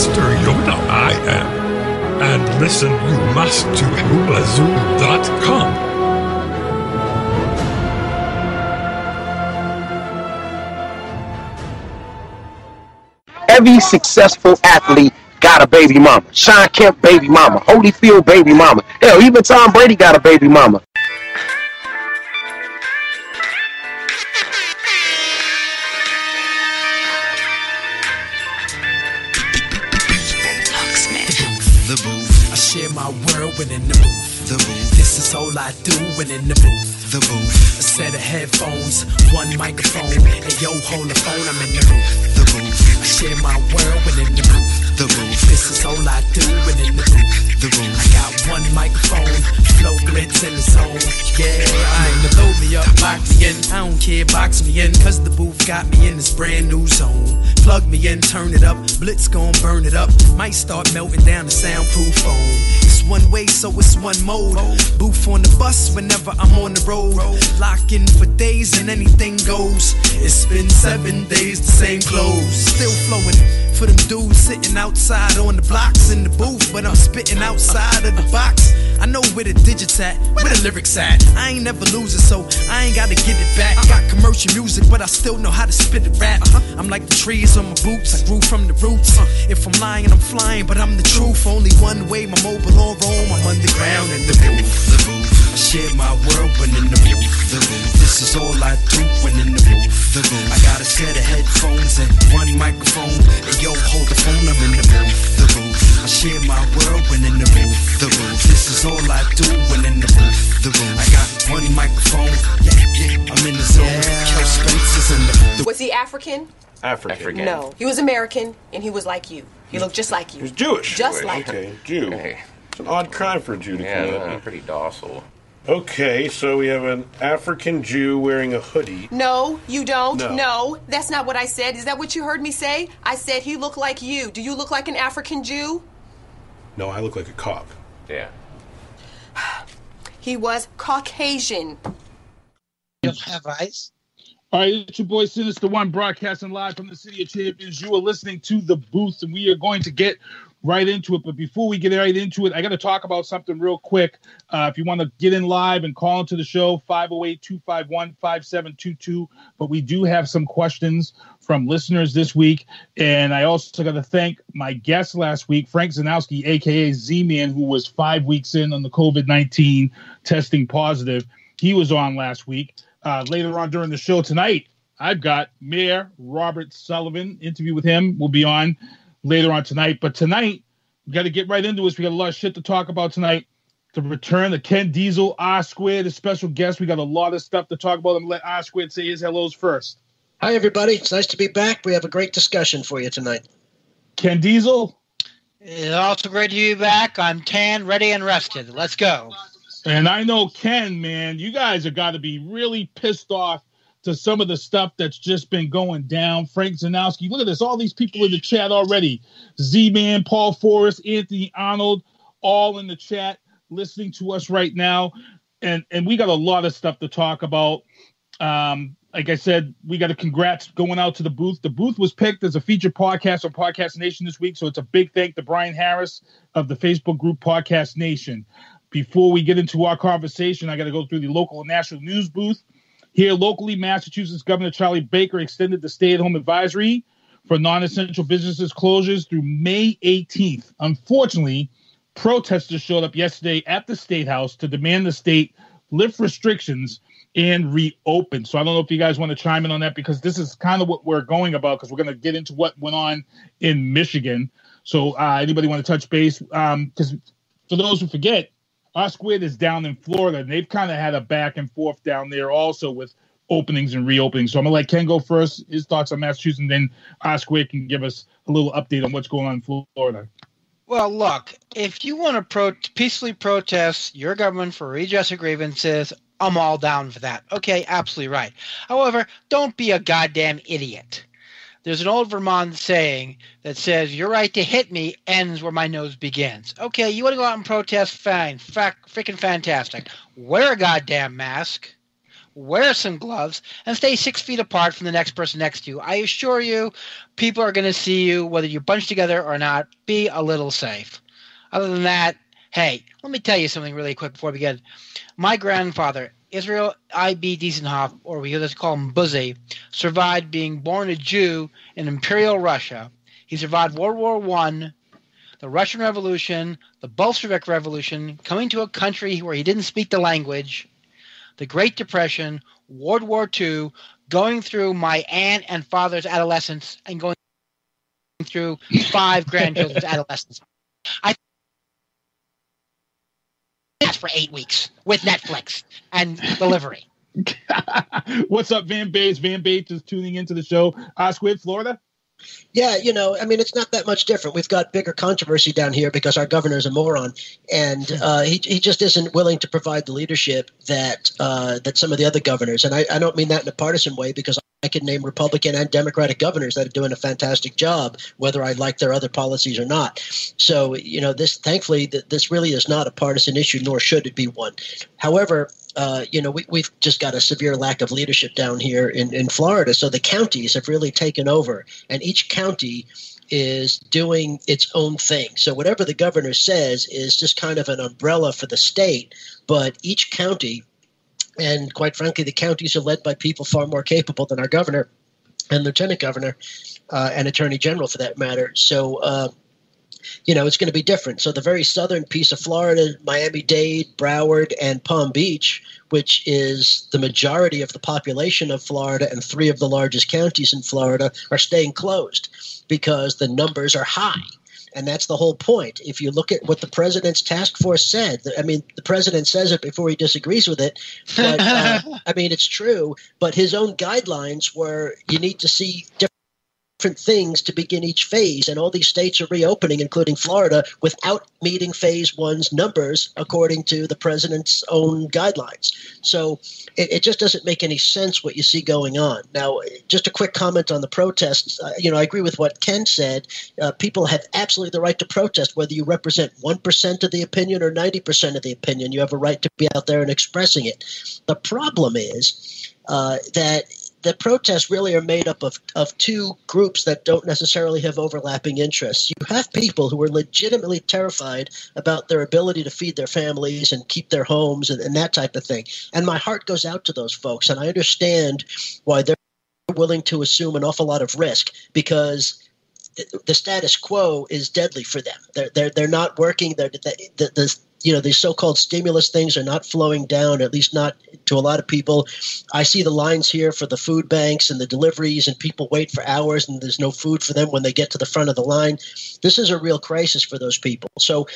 Master Yoda I am. And listen you must to HulaZoo.com. Every successful athlete got a baby mama. Sean Kemp, baby mama. Holyfield, baby mama. Hell, even Tom Brady got a baby mama. The booth. I share my world when in the booth. The booth. This is all I do when in the booth. The booth. A set of headphones, one microphone, and yo, hold the phone, I'm in the booth. The booth. I share my world when in the booth. The booth. This is all I do when in the booth. The booth. I got one microphone, flow glitz in the zone. Yeah, I ain't load me up, lock me in. I don't care, box me in, cause the booth got me in this brand new zone. Plug me in, turn it up, blitz gon' burn it up. Might start melting down the soundproof phone. It's one way, so it's one mode. Booth on the bus whenever I'm on the road. Lock in for days and anything goes. It's been 7 days, the same clothes. Still flowing for them dudes sitting outside on the blocks in the booth, but I'm spitting outside of the box. I know where the digits at, where the lyrics at. I ain't never losing, so I ain't gotta get it back. Got commercial music, but I still know how to spit it rap. I'm like the trees on my boots, I grew from the roots. If I'm lying, I'm flying, but I'm the truth. Only one way, my mobile on roam. I'm underground in the booth. The booth. I share my world when in the booth. The booth. This is all I do when in the booth. The booth. I got a set of headphones and one microphone. And yo, hold the phone, I'm in the booth. The booth. I share my world when in the booth. The booth. This is all I do when in the booth. The booth. I got one microphone. Yeah, I'm in the zone. Kel Spence is in the booth. Was he African? African. No, he was American, and he was like you. He looked just like you. He was Jewish. Just like you. Okay, Jew. Hey. It's an odd crime for a Jew to commit. I'm pretty docile. Okay, so we have an African Jew wearing a hoodie. No, you don't. No. No, that's not what I said. Is that what you heard me say? I said he looked like you. Do you look like an African Jew? No, I look like a cop. Yeah. He was Caucasian. You have eyes? All right, it's your boy Sinister One broadcasting live from the City of Champions. You are listening to The Booth, and we are going to get right into it. But before we get right into it, I got to talk about something real quick. If you want to get in live and call into the show, 508-251-5722. But we do have some questions from listeners this week. And I also got to thank my guest last week, Frank Czarnowski, a.k.a. Z-Man, who was 5 weeks in on the COVID-19 testing positive. He was on last week. Later on during the show tonight, I've got Mayor Robert Sullivan. Interview with him will be on later on tonight. But tonight, we got to get right into this. We got a lot of shit to talk about tonight. The return of Ken Diesel, R Squared, a special guest. We got a lot of stuff to talk about. I'm going to let R Squared say his hellos first. Hi, everybody. It's nice to be back. We have a great discussion for you tonight. Ken Diesel. It's also great to be back. I'm tan, ready, and rested. Let's go. And I know, Ken, man, you guys have got to be really pissed off to some of the stuff that's just been going down. Frank Czarnowski, look at this. All these people in the chat already. Z-Man, Paul Forrest, Anthony Arnold, all in the chat listening to us right now. And we got a lot of stuff to talk about. Like I said, we got a congrats going out to the booth. The booth was picked as a featured podcast on Podcast Nation this week. So it's a big thank to Brian Harris of the Facebook group Podcast Nation. Before we get into our conversation, I got to go through the local and national news booth. Here locally, Massachusetts Governor Charlie Baker extended the stay-at-home advisory for non-essential businesses closures through May 18th. Unfortunately, protesters showed up yesterday at the State House to demand the state lift restrictions and reopen. So I don't know if you guys want to chime in on that, because this is kind of what we're going about, because we're going to get into what went on in Michigan. So anybody want to touch base? Because for those who forget, R Squared is down in Florida, and they've kind of had a back and forth down there also with openings and reopenings. So I'm going to let Ken go first, his thoughts on Massachusetts, and then R Squared can give us a little update on what's going on in Florida. Well, look, if you want to peacefully protest your government for redress of grievances, I'm all down for that. Okay, absolutely right. However, don't be a goddamn idiot. There's an old Vermont saying that says, your right to hit me ends where my nose begins. Okay, you want to go out and protest? Fine. Freaking fantastic. Wear a goddamn mask. wear some gloves, and stay 6 feet apart from the next person next to you. I assure you, people are going to see you, whether you're bunched together or not. Be a little safe. Other than that, hey, let me tell you something really quick before we begin. My grandfather, Israel I.B. Diesenhoff, or we just call him Buzzy, survived being born a Jew in Imperial Russia. He survived World War I, the Russian Revolution, the Bolshevik Revolution, coming to a country where he didn't speak the language, the Great Depression, World War II, going through my aunt and father's adolescence, and going through 5 grandchildren's adolescence. I that's for 8 weeks with Netflix and delivery. What's up, Van Bates? Van Bates is tuning into the show. Squid, Florida? Yeah, I mean, it's not that much different. We've got bigger controversy down here because our governor's a moron, and he just isn't willing to provide the leadership that some of the other governors. And I don't mean that in a partisan way, because I can name Republican and Democratic governors that are doing a fantastic job, whether I like their other policies or not. So, thankfully, this really is not a partisan issue, nor should it be one. However, we've just got a severe lack of leadership down here in Florida. So the counties have really taken over, and each county is doing its own thing. So whatever the governor says is just kind of an umbrella for the state, but each county, and quite frankly, the counties are led by people far more capable than our governor and lieutenant governor and attorney general, for that matter. So, it's going to be different. So the very southern piece of Florida, Miami-Dade, Broward, and Palm Beach, which is the majority of the population of Florida and 3 of the largest counties in Florida, are staying closed because the numbers are high. And that's the whole point. If you look at what the president's task force said, I mean, the president says it before he disagrees with it. But, I mean, it's true. But his own guidelines were you need to see different things to begin each phase. And all these states are reopening, including Florida, without meeting phase 1's numbers, according to the president's own guidelines. So it just doesn't make any sense what you see going on. Now, just a quick comment on the protests. I agree with what Ken said. People have absolutely the right to protest, whether you represent 1% of the opinion or 90% of the opinion. You have a right to be out there and expressing it. The problem is that the protests really are made up of 2 groups that don't necessarily have overlapping interests. You have people who are legitimately terrified about their ability to feed their families and keep their homes and that type of thing. And my heart goes out to those folks, and I understand why they're willing to assume an awful lot of risk, because the status quo is deadly for them. They're not working. These so-called stimulus things are not flowing down, at least not to a lot of people. I see the lines here for the food banks and the deliveries, and people wait for hours and there's no food for them when they get to the front of the line. This is a real crisis for those people. So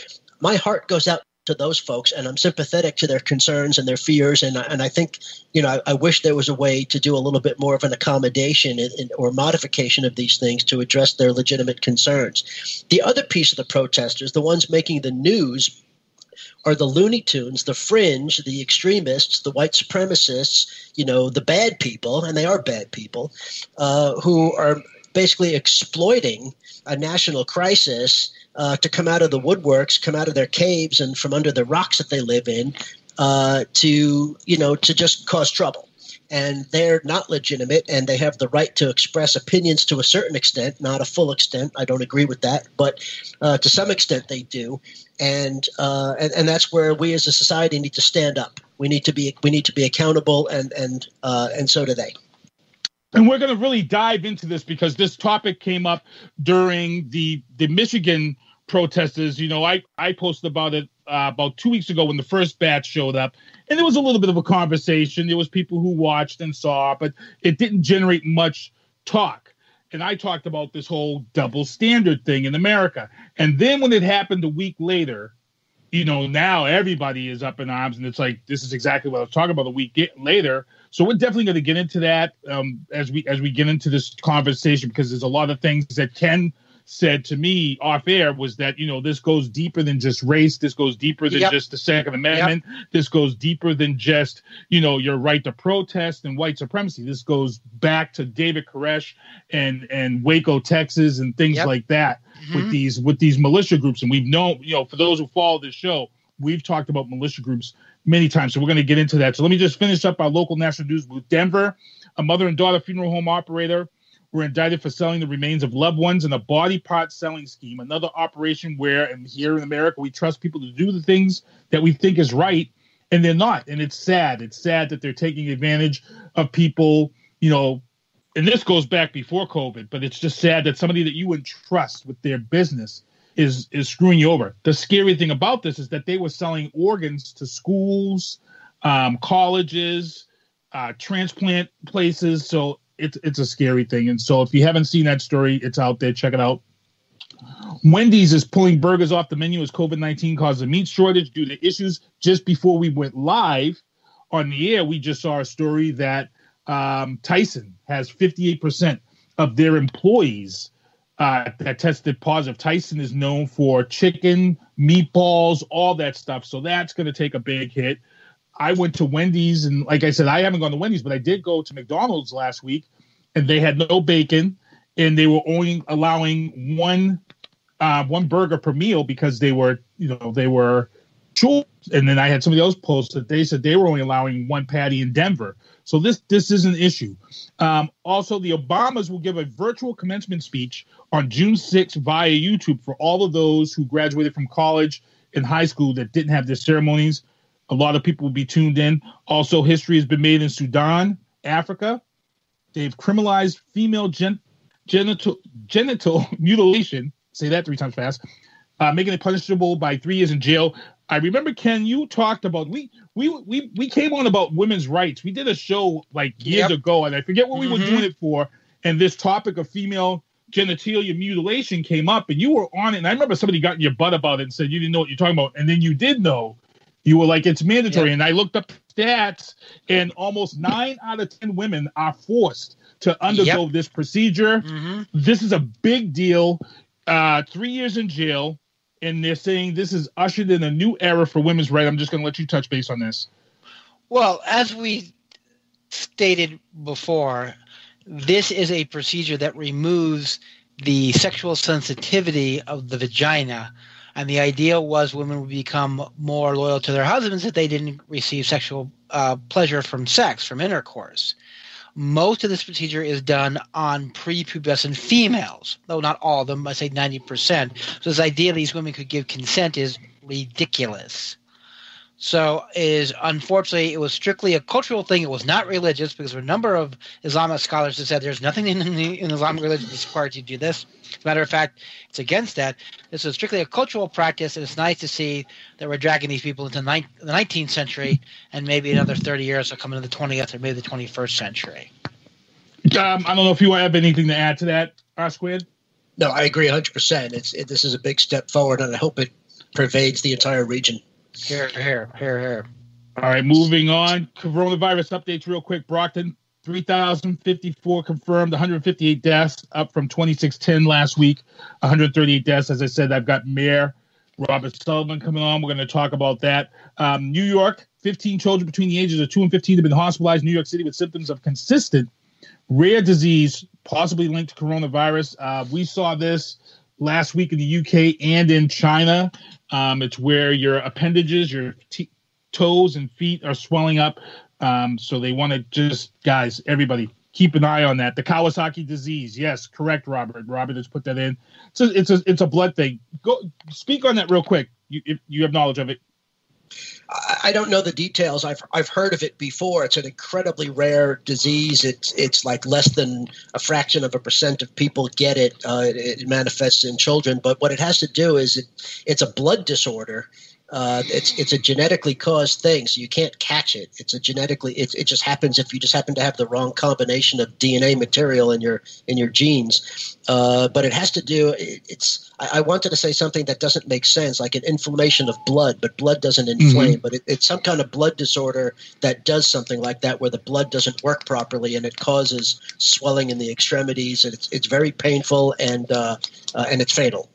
my heart goes out to those folks, and I'm sympathetic to their concerns and their fears. And I think, I wish there was a way to do a little bit more of an accommodation or modification of these things to address their legitimate concerns. The other piece of the protesters, the ones making the news, are the Looney Tunes, the fringe, the extremists, the white supremacists, the bad people, and they are bad people, who are basically exploiting a national crisis to come out of the woodworks, come out of their caves and from under the rocks that they live in, to just cause trouble. And they're not legitimate, and they have the right to express opinions to a certain extent, not a full extent. I don't agree with that, but to some extent they do. And that's where we as a society need to stand up. We need to be accountable, and so do they. And we're going to really dive into this because this topic came up during the Michigan protesters. I posted about it about 2 weeks ago when the first batch showed up, and there was a little bit of a conversation. There was people who watched and saw, but it didn't generate much talk. And I talked about this whole double standard thing in America. And then when it happened a week later, now everybody is up in arms, and it's like, this is exactly what I was talking about a week later. So we're definitely going to get into that as we get into this conversation, because there's a lot of things that Ken said to me off air was that, this goes deeper than just race. This goes deeper than just the Second Amendment. This goes deeper than just, your right to protest and white supremacy. This goes back to David Koresh and Waco, Texas, and things like that with these militia groups. And we've known, for those who follow this show, we've talked about militia groups many times. So we're going to get into that. So let me just finish up our local national news with Denver. A mother and daughter funeral home operator were indicted for selling the remains of loved ones in a body part selling scheme. Another operation where, and here in America, we trust people to do the things that we think is right, and they're not. And it's sad. It's sad that they're taking advantage of people, you know, and this goes back before COVID, but it's just sad that somebody that you entrust with their business is screwing you over. The scary thing about this is that they were selling organs to schools, colleges, transplant places. So it's a scary thing. And so if you haven't seen that story, it's out there. Check it out. Wendy's is pulling burgers off the menu as COVID-19 caused a meat shortage due to issues. Just before we went live on the air, we just saw a story that Tyson has 58% of their employees that tested positive. Tyson is known for chicken, meatballs, all that stuff. So that's going to take a big hit. I went to Wendy's, and like I said, I haven't gone to Wendy's, but I did go to McDonald's last week, and they had no bacon, and they were only allowing one burger per meal because they were short. And then I had somebody else post that they said they were only allowing one patty in Denver. So this is an issue. Also, the Obamas will give a virtual commencement speech on June 6th via YouTube for all of those who graduated from college and high school that didn't have their ceremonies. A lot of people will be tuned in. Also, history has been made in Sudan, Africa. They've criminalized female genital mutilation. Say that 3 times fast. Making it punishable by 3 years in jail. I remember, Ken, you talked about we came on about women's rights. We did a show like years ago, and I forget what we were doing it for. And this topic of female genitalia mutilation came up, and you were on it. And I remember somebody got in your butt about it and said you didn't know what you're talking about, and then you did know. You were like, it's mandatory. And I looked up stats, and almost 9 out of 10 women are forced to undergo this procedure. This is a big deal. 3 years in jail. And they're saying this is ushered in a new era for women's rights. I'm just going to let you touch base on this. Well, as we stated before, this is a procedure that removes the sexual sensitivity of the vagina. And the idea was women would become more loyal to their husbands if they didn't receive sexual pleasure from sex, from intercourse. Most of this procedure is done on prepubescent females, though not all of them. I say 90%. So this idea these women could give consent is ridiculous. So unfortunately, it was strictly a cultural thing. It was not religious, because there are a number of Islamic scholars that said there's nothing in Islamic religion that's required to do this. As a matter of fact, it's against that. This is strictly a cultural practice, and it's nice to see that we're dragging these people into the 19th century, and maybe another 30 years will come into the 20th or maybe the 21st century. I don't know if you have anything to add to that, R-Squared? No, I agree 100%. This is a big step forward, and I hope it pervades the entire region. Here. All right, moving on. Coronavirus updates real quick. Brockton, 3,054 confirmed, 158 deaths, up from 2,610 last week, 138 deaths. As I said, I've got Mayor Robert Sullivan coming on. We're going to talk about that. New York, 15 children between the ages of 2 and 15 have been hospitalized in New York City with symptoms of consistent rare disease, possibly linked to coronavirus. We saw this last week in the UK and in China. It's where your appendages, your toes and feet are swelling up. So they want to just, guys, everybody, keep an eye on that. The Kawasaki disease. Yes, correct, Robert. Robert has put that in. So it's a blood thing. Go speak on that real quick. If you have knowledge of it. I don't know the details. I've heard of it before. It's an incredibly rare disease. It's like less than a fraction of a percent of people get it. It manifests in children. But what it has to do is it's a blood disorder. It's a genetically caused thing, so you can't catch it. It's a genetically. It just happens if you just happen to have the wrong combination of DNA material in your genes. But it has to do. I wanted to say something that doesn't make sense, like an inflammation of blood, but blood doesn't inflame. But it's some kind of blood disorder that does something like that, where the blood doesn't work properly, and it causes swelling in the extremities, and it's very painful and it's fatal.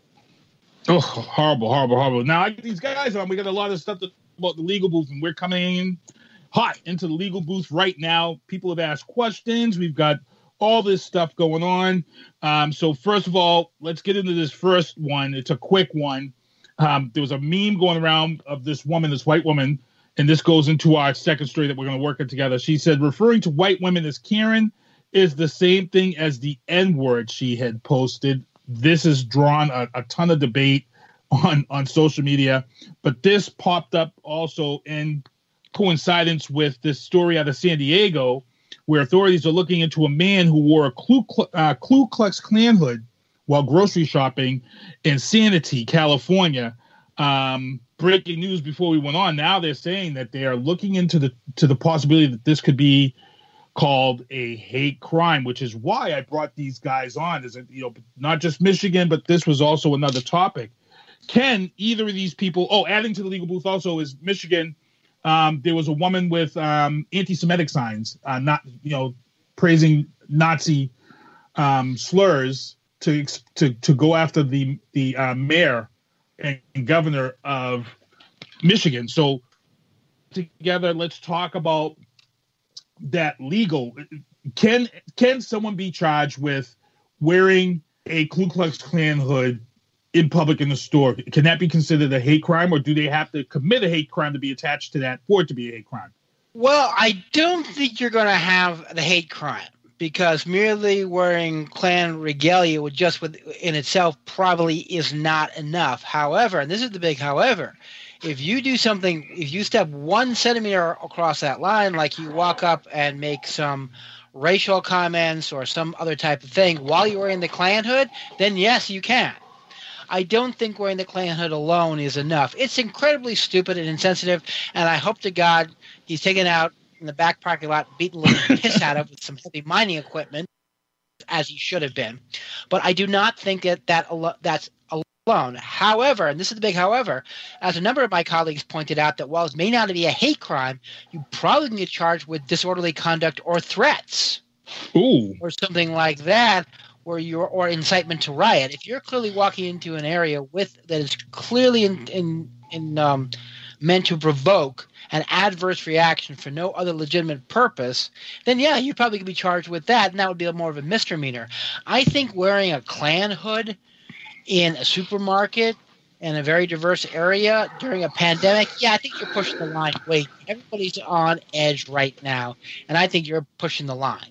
Oh, horrible. Now, I get these guys on. We got a lot of stuff about the legal booth, and we're coming in hot into the legal booth right now. People have asked questions. We've got all this stuff going on. So first of all, let's get into this first one. It's a quick one. There was a meme going around of this woman, this white woman, and this goes into our second story that we're going to work it together. She said, referring to white women as Karen is the same thing as the N-word she had posted. This has drawn a ton of debate on social media, but this popped up also in coincidence with this story out of San Diego, where authorities are looking into a man who wore a Ku Klux Klan hood while grocery shopping in Sanity, California. Breaking news before we went on. Now they're saying that they are looking into the possibility that this could be called a hate crime, which is why I brought these guys on. Is it, not just Michigan, but this was also another topic. Can either of these people? Adding to the legal booth also is Michigan. There was a woman with anti-Semitic signs, not praising Nazi slurs to go after the mayor and governor of Michigan. So together, let's talk about that legal. Can someone be charged with wearing a Ku Klux Klan hood in public in the store? Can that be considered a hate crime, or do they have to commit a hate crime to be attached to that for it to be a hate crime? Well, I don't think you're going to have the hate crime, because merely wearing Klan regalia would just in itself probably is not enough. However, and this is the big however, if you do something, if you step 1 centimeter across that line, like you walk up and make some racial comments or some other type of thing while you're wearing the Klan hood, then yes, you can. I don't think wearing the Klan hood alone is enough. It's incredibly stupid and insensitive, and I hope to God he's taken out in the back parking lot, beaten a little piss out of with some heavy mining equipment, as he should have been. But I do not think that's alone. However, and this is the big however, as a number of my colleagues pointed out, that while it may not be a hate crime, you probably can get charged with disorderly conduct or threats. Ooh. Or something like that, or incitement to riot. If you're clearly walking into an area that is clearly meant to provoke an adverse reaction for no other legitimate purpose, then yeah, you probably could be charged with that, and that would be more of a misdemeanor. I think wearing a Klan hood in a supermarket in a very diverse area during a pandemic, yeah, I think you're pushing the line. Wait, everybody's on edge right now, and I think you're pushing the line.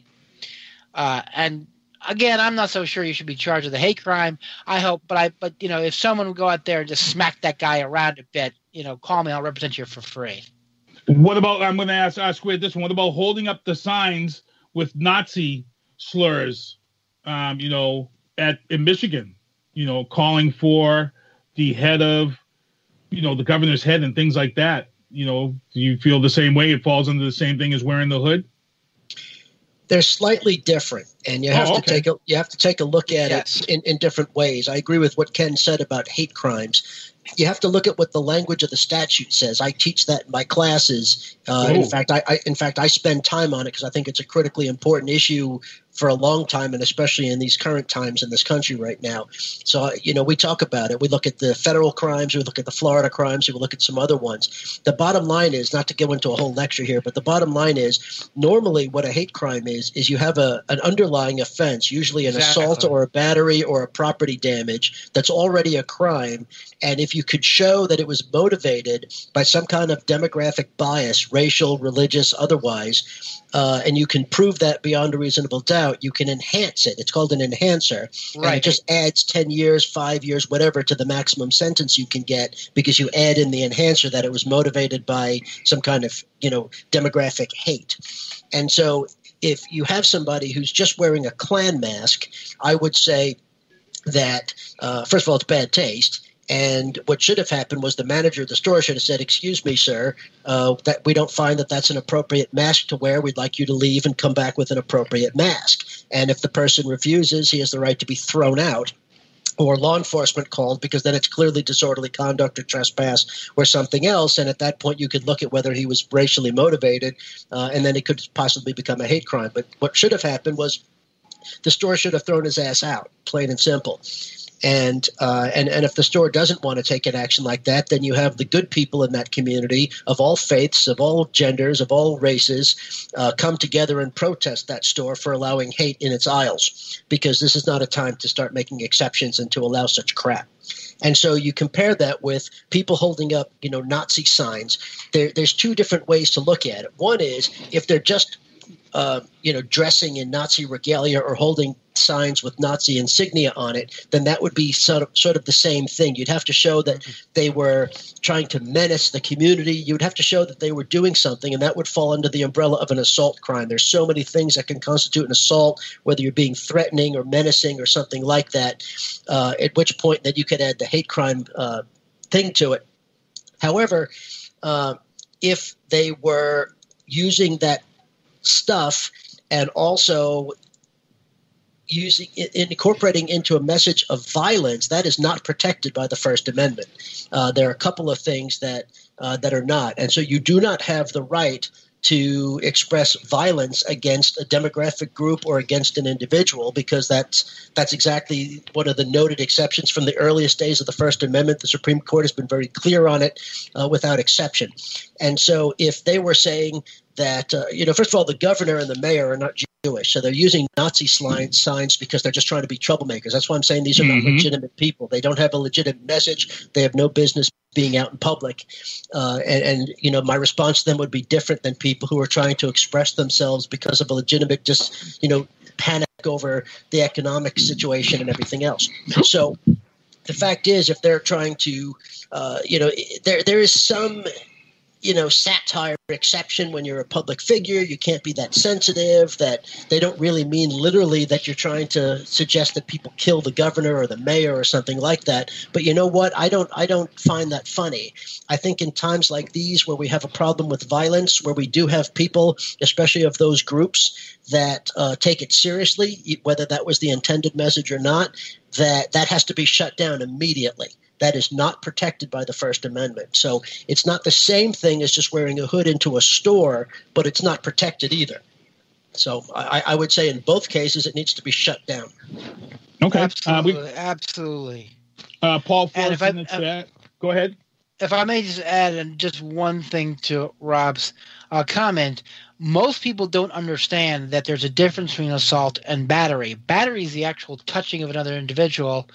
And again, I'm not so sure you should be charged with a hate crime. I hope, but if someone would go out there and just smack that guy around a bit, call me. I'll represent you for free. What about? I'm going to ask Squid this one. What about holding up the signs with Nazi slurs? In Michigan, calling for the head of, the governor's head and things like that. Do you feel the same way? It falls under the same thing as wearing the hood? They're slightly different, and you have to take a look at it in different ways. I agree with what Ken said about hate crimes. You have to look at what the language of the statute says. I teach that in my classes. In fact, I spend time on it because I think it's a critically important issue for a long time, and especially in these current times in this country right now. So, we talk about it. We look at the federal crimes. We look at the Florida crimes. We look at some other ones. The bottom line is, not to go into a whole lecture here, but the bottom line is, normally what a hate crime is you have an underlying offense, usually an assault or a battery or a property damage that's already a crime. And if you could show that it was motivated by some kind of demographic bias, racial, religious, otherwise, and you can prove that beyond a reasonable doubt, you can enhance it. It's called an enhancer. Right. And it just adds 10 years, 5 years, whatever to the maximum sentence you can get because you add in the enhancer that it was motivated by some kind of, demographic hate. And so if you have somebody who's just wearing a Klan mask, I would say that, first of all, it's bad taste. And what should have happened was the manager of the store should have said, "Excuse me, sir, that we don't find that that's an appropriate mask to wear. We'd like you to leave and come back with an appropriate mask." And if the person refuses, he has the right to be thrown out or law enforcement called, because then it's clearly disorderly conduct or trespass or something else. And at that point, you could look at whether he was racially motivated, and then it could possibly become a hate crime. But what should have happened was the store should have thrown his ass out, plain and simple. And if the store doesn't want to take an action like that, then you have the good people in that community of all faiths, of all genders, of all races come together and protest that store for allowing hate in its aisles, because this is not a time to start making exceptions and to allow such crap. And so you compare that with people holding up, Nazi signs. There's two different ways to look at it. One is if they're just dressing in Nazi regalia or holding signs with Nazi insignia on it, then that would be sort of the same thing. You'd have to show that they were trying to menace the community. You'd have to show that they were doing something, and that would fall under the umbrella of an assault crime. There's so many things that can constitute an assault, whether you're being threatening or menacing or something like that, at which point that you could add the hate crime thing to it. However, if they were using that stuff and also incorporating into a message of violence, that is not protected by the First Amendment. There are a couple of things that are not, and so you do not have the right to express violence against a demographic group or against an individual, because that's exactly one of the noted exceptions from the earliest days of the First Amendment. The Supreme Court has been very clear on it without exception. And so if they were saying that, first of all, the governor and the mayor are not Jewish, so they're using Nazi signs because they're just trying to be troublemakers. That's why I'm saying these are not legitimate people. They don't have a legitimate message. They have no business being out in public. And my response to them would be different than people who are trying to express themselves because of a legitimate panic over the economic situation and everything else. So the fact is, if they're trying to, there is some satire exception when you're a public figure. You can't be that sensitive, that they don't really mean literally that you're trying to suggest that people kill the governor or the mayor or something like that. But you know what? I don't find that funny. I think in times like these where we have a problem with violence, where we do have people, especially of those groups, that take it seriously, whether that was the intended message or not, that has to be shut down immediately. That is not protected by the First Amendment. So it's not the same thing as just wearing a hood into a store, but it's not protected either. So I would say in both cases it needs to be shut down. Okay. Absolutely. Paul Forrest in the chat. Go ahead. If I may just add just one thing to Rob's comment, most people don't understand that there's a difference between assault and battery. Battery is the actual touching of another individual,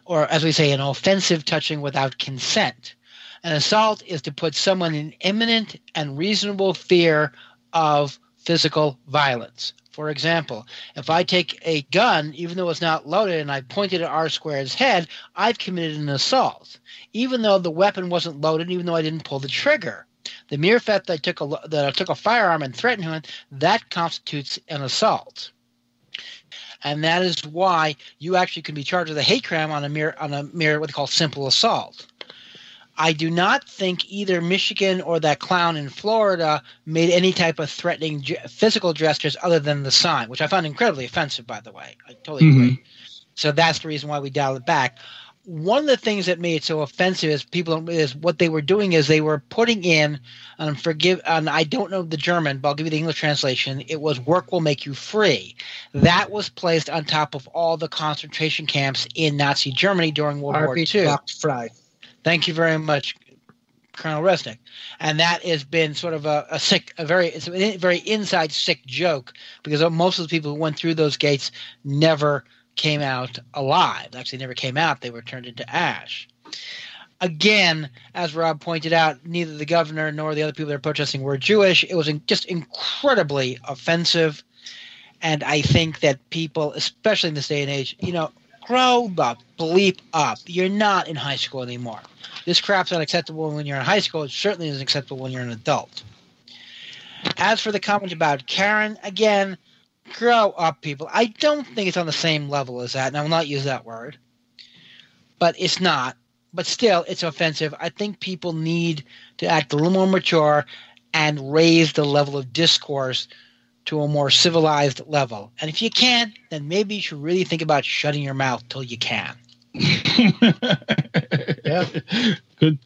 or as we say, an offensive touching without consent. An assault is to put someone in imminent and reasonable fear of physical violence. For example, if I take a gun, even though it's not loaded, and I point it at R Squared's head, I've committed an assault, even though the weapon wasn't loaded, even though I didn't pull the trigger. The mere fact that I took a firearm and threatened him, that constitutes an assault. And that is why you actually can be charged with a hate crime on a mere what they call simple assault. I do not think either Michigan or that clown in Florida made any type of threatening physical gestures other than the sign, which I found incredibly offensive, by the way. I totally agree. So that's the reason why we dialed it back. One of the things that made it so offensive is what they were doing is they were putting in, and I don't know the German, but I'll give you the English translation. It was "work will make you free." That was placed on top of all the concentration camps in Nazi Germany during World War II. Thank you very much, Colonel Resnick. And that has been sort of it's a very inside sick joke, because most of the people who went through those gates never came out alive. Actually, never came out. They were turned into ash. Again, as Rob pointed out, neither the governor nor the other people that are protesting were Jewish. It was just incredibly offensive. And I think that people, especially in this day and age, grow the bleep up. You're not in high school anymore. This crap's not acceptable when you're in high school. It certainly isn't acceptable when you're an adult. As for the comment about Karen, again, grow up, people. I don't think it's on the same level as that, and I will not use that word. But it's not. But still, it's offensive. I think people need to act a little more mature and raise the level of discourse to a more civilized level. And if you can't, then maybe you should really think about shutting your mouth till you can. Yeah.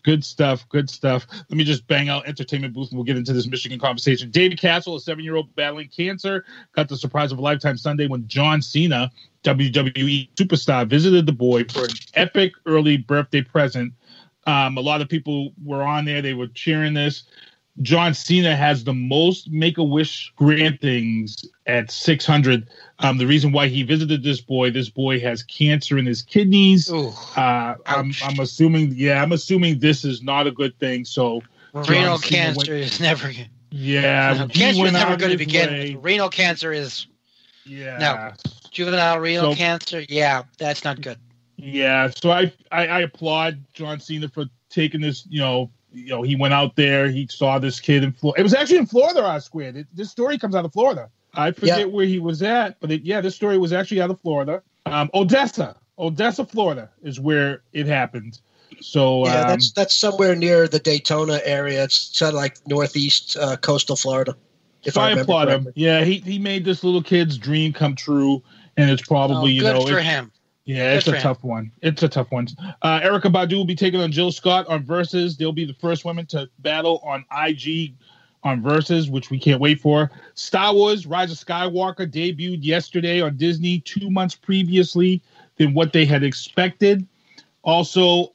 Good stuff. Good stuff. Let me just bang out Entertainment Booth and we'll get into this Michigan conversation. David Castle, a 7-year-old battling cancer, got the surprise of a lifetime Sunday when John Cena, WWE superstar, visited the boy for an epic early birthday present. A lot of people were on there. They were cheering this. John Cena has the most Make-A-Wish grantings at 600. The reason why he visited this boy has cancer in his kidneys. I'm assuming this is not a good thing. So renal cancer is never good. Yeah. Cancer is never good to begin with. Renal cancer is juvenile renal cancer. Yeah, that's not good. Yeah. So I applaud John Cena for taking this, he went out there. He saw this kid in Florida. It was actually in Florida, I squared. This story comes out of Florida. I forget where he was at, but this story was actually out of Florida. Odessa, Florida is where it happened. So that's somewhere near the Daytona area. It's sort of like northeast coastal Florida. If I applaud him. Yeah, he made this little kid's dream come true, and it's probably good for him. Yeah, it's a tough one. Erykah Badu will be taking on Jill Scott on Versus. They'll be the first women to battle on IG on Versus, which we can't wait for. Star Wars Rise of Skywalker debuted yesterday on Disney, 2 months previously than what they had expected. Also,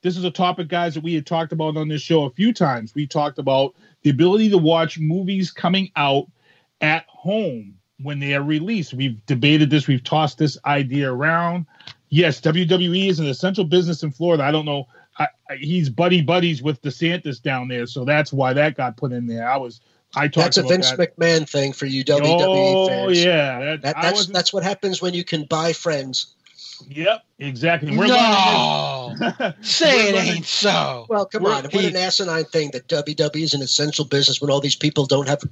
this is a topic, guys, that we had talked about on this show a few times. We talked about the ability to watch movies coming out at home when they are released. We've debated this. We've tossed this idea around. Yes, WWE is an essential business in Florida. I don't know. He's buddies with DeSantis down there, so that's why that got put in there. That's a Vince McMahon thing for you WWE fans. Oh yeah, that's what happens when you can buy friends. Yep, exactly. Say it ain't so. Well, come on. What an asinine thing that WWE is an essential business when all these people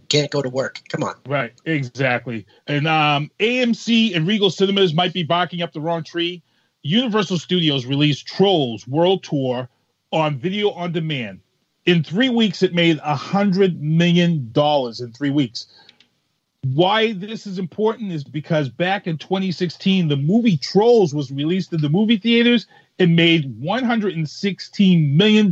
can't go to work. Come on. Right, exactly. And AMC and Regal Cinemas might be barking up the wrong tree. Universal Studios released Trolls World Tour on video on demand. In 3 weeks, it made $100 million in 3 weeks. Why this is important is because back in 2016, the movie Trolls was released in the movie theaters and made $116 million